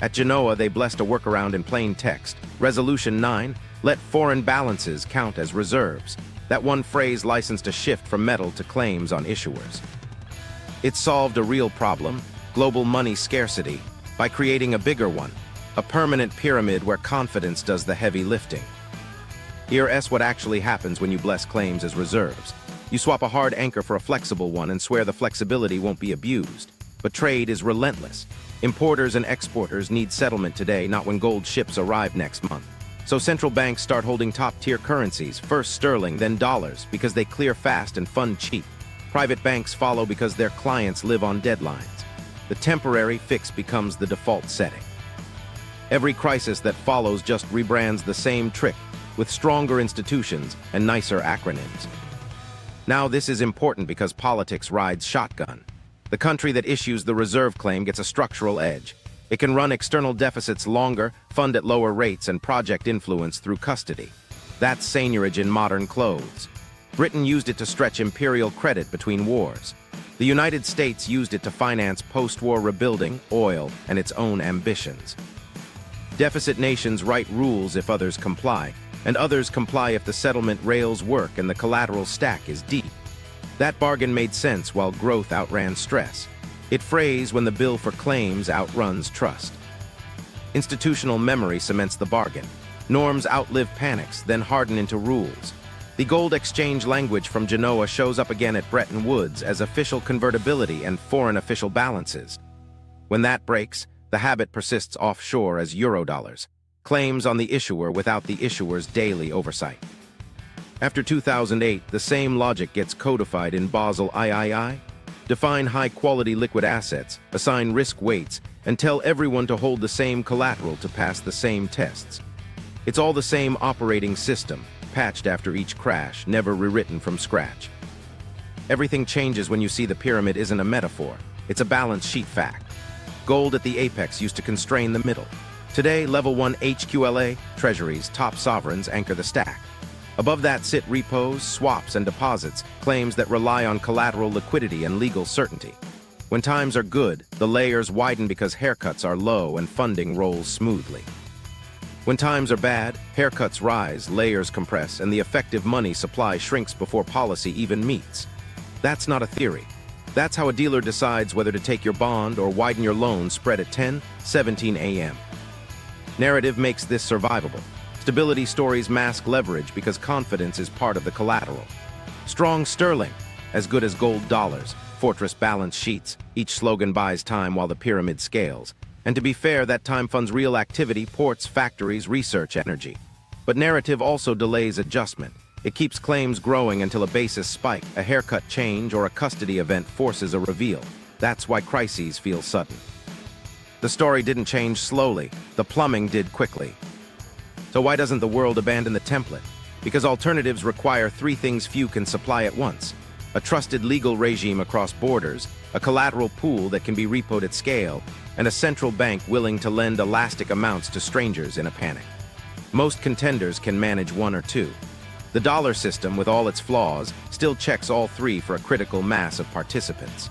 At Genoa, they blessed a workaround in plain text. Resolution 9, let foreign balances count as reserves. That one phrase licensed a shift from metal to claims on issuers. It solved a real problem, global money scarcity, by creating a bigger one, a permanent pyramid where confidence does the heavy lifting. Here's what actually happens when you bless claims as reserves. You swap a hard anchor for a flexible one and swear the flexibility won't be abused. But trade is relentless. Importers and exporters need settlement today, not when gold ships arrive next month. So central banks start holding top-tier currencies, first sterling, then dollars, because they clear fast and fund cheap. Private banks follow because their clients live on deadlines. The temporary fix becomes the default setting. Every crisis that follows just rebrands the same trick, with stronger institutions and nicer acronyms. Now this is important because politics rides shotgun. The country that issues the reserve claim gets a structural edge. It can run external deficits longer, fund at lower rates, and project influence through custody. That's seigniorage in modern clothes. Britain used it to stretch imperial credit between wars. The United States used it to finance post-war rebuilding, oil, and its own ambitions. Deficit nations write rules if others comply, and others comply if the settlement rails work and the collateral stack is deep. That bargain made sense while growth outran stress. It frays when the bill for claims outruns trust. Institutional memory cements the bargain. Norms outlive panics, then harden into rules. The gold exchange language from Genoa shows up again at Bretton Woods as official convertibility and foreign official balances. When that breaks, the habit persists offshore as Eurodollars. Claims on the issuer without the issuer's daily oversight. After 2008, the same logic gets codified in Basel III. Define high-quality liquid assets, assign risk weights, and tell everyone to hold the same collateral to pass the same tests. It's all the same operating system, patched after each crash, never rewritten from scratch. Everything changes when you see the pyramid isn't a metaphor. It's a balance sheet fact. Gold at the apex used to constrain the middle. Today, level 1 HQLA, treasuries, top sovereigns anchor the stack. Above that sit repos, swaps, and deposits, claims that rely on collateral liquidity and legal certainty. When times are good, the layers widen because haircuts are low and funding rolls smoothly. When times are bad, haircuts rise, layers compress, and the effective money supply shrinks before policy even meets. That's not a theory. That's how a dealer decides whether to take your bond or widen your loan spread at 10:17 a.m. Narrative makes this survivable. Stability stories mask leverage because confidence is part of the collateral. Strong sterling, as good as gold dollars, fortress balance sheets, each slogan buys time while the pyramid scales. And to be fair, that time funds real activity, ports, factories, research, energy. But narrative also delays adjustment. It keeps claims growing until a basis spike, a haircut change, or a custody event forces a reveal. That's why crises feel sudden. The story didn't change slowly, the plumbing did quickly. So why doesn't the world abandon the template? Because alternatives require three things few can supply at once. A trusted legal regime across borders, a collateral pool that can be repoed at scale, and a central bank willing to lend elastic amounts to strangers in a panic. Most contenders can manage one or two. The dollar system, with all its flaws, still checks all three for a critical mass of participants.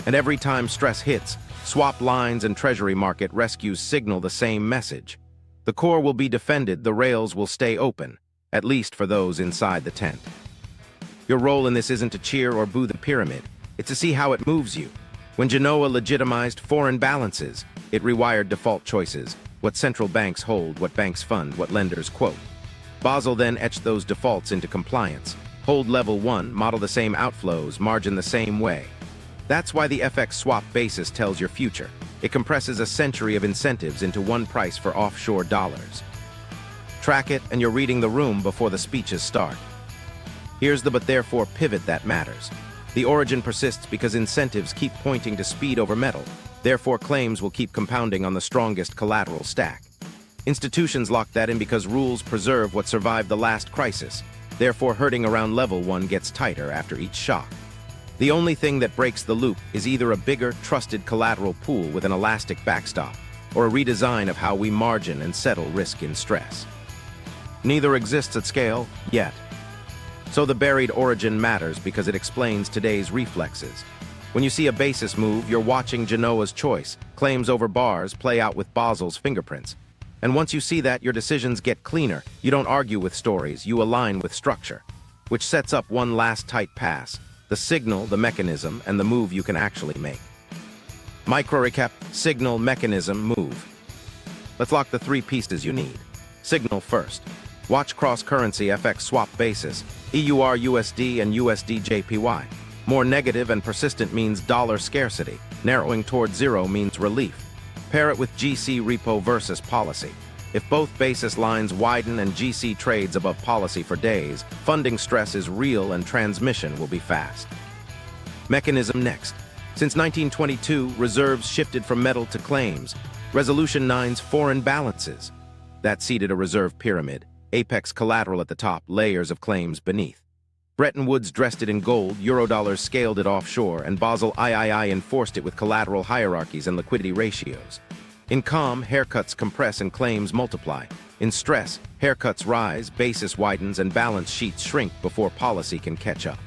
And every time stress hits, swap lines and treasury market rescues signal the same message. The core will be defended, the rails will stay open, at least for those inside the tent. Your role in this isn't to cheer or boo the pyramid, it's to see how it moves you. When Genoa legitimized foreign balances, it rewired default choices. what central banks hold, what banks fund, what lenders quote. Basel then etched those defaults into compliance. Hold level 1, model the same outflows, margin the same way. That's why the FX swap basis tells your future. It compresses a century of incentives into one price for offshore dollars. Track it, and you're reading the room before the speeches start. Here's the but therefore pivot that matters. The origin persists because incentives keep pointing to speed over metal. Therefore, claims will keep compounding on the strongest collateral stack. Institutions lock that in because rules preserve what survived the last crisis. Therefore, herding around level 1 gets tighter after each shock. The only thing that breaks the loop is either a bigger, trusted collateral pool with an elastic backstop, or a redesign of how we margin and settle risk in stress. Neither exists at scale, yet. So the buried origin matters because it explains today's reflexes. When you see a basis move, you're watching Genoa's choice, claims over bars play out with Basel's fingerprints. And once you see that, your decisions get cleaner. You don't argue with stories, you align with structure, which sets up one last tight pass: the signal, the mechanism, and the move you can actually make. Micro recap: signal, mechanism, move. Let's lock the 3 pieces you need. Signal first. Watch cross-currency FX swap basis, EUR USD and USD JPY. More negative and persistent means dollar scarcity. Narrowing toward zero means relief. Pair it with GC repo versus policy. If both basis lines widen and GC trades above policy for days, funding stress is real and transmission will be fast. Mechanism next. Since 1922, reserves shifted from metal to claims. Resolution 9's foreign balances. That seeded a reserve pyramid. Apex collateral at the top, layers of claims beneath. Bretton Woods dressed it in gold, Eurodollars scaled it offshore, and Basel III enforced it with collateral hierarchies and liquidity ratios. In calm, haircuts compress and claims multiply. In stress, haircuts rise, basis widens, and balance sheets shrink before policy can catch up.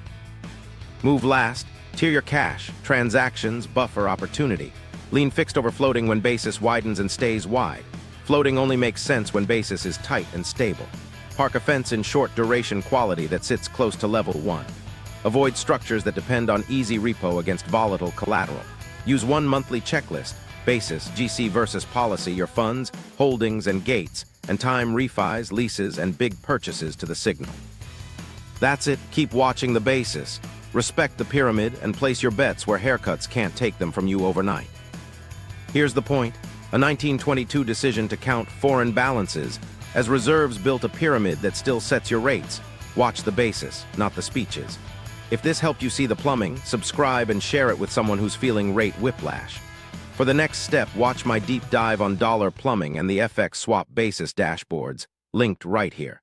Move last, tier your cash, transactions, buffer, opportunity. Lean fixed over floating when basis widens and stays wide. Floating only makes sense when basis is tight and stable. Park a fence in short duration quality that sits close to level 1. Avoid structures that depend on easy repo against volatile collateral. Use one monthly checklist: basis, GC versus policy, your funds, holdings, and gates, and time refis, leases, and big purchases to the signal. That's it. Keep watching the basis. Respect the pyramid and place your bets where haircuts can't take them from you overnight. Here's the point. A 1922 decision to count foreign balances, as reserves built a pyramid that still sets your rates. Watch the basis, not the speeches. If this helped you see the plumbing, subscribe and share it with someone who's feeling rate whiplash. For the next step, watch my deep dive on dollar plumbing and the FX swap basis dashboards, linked right here.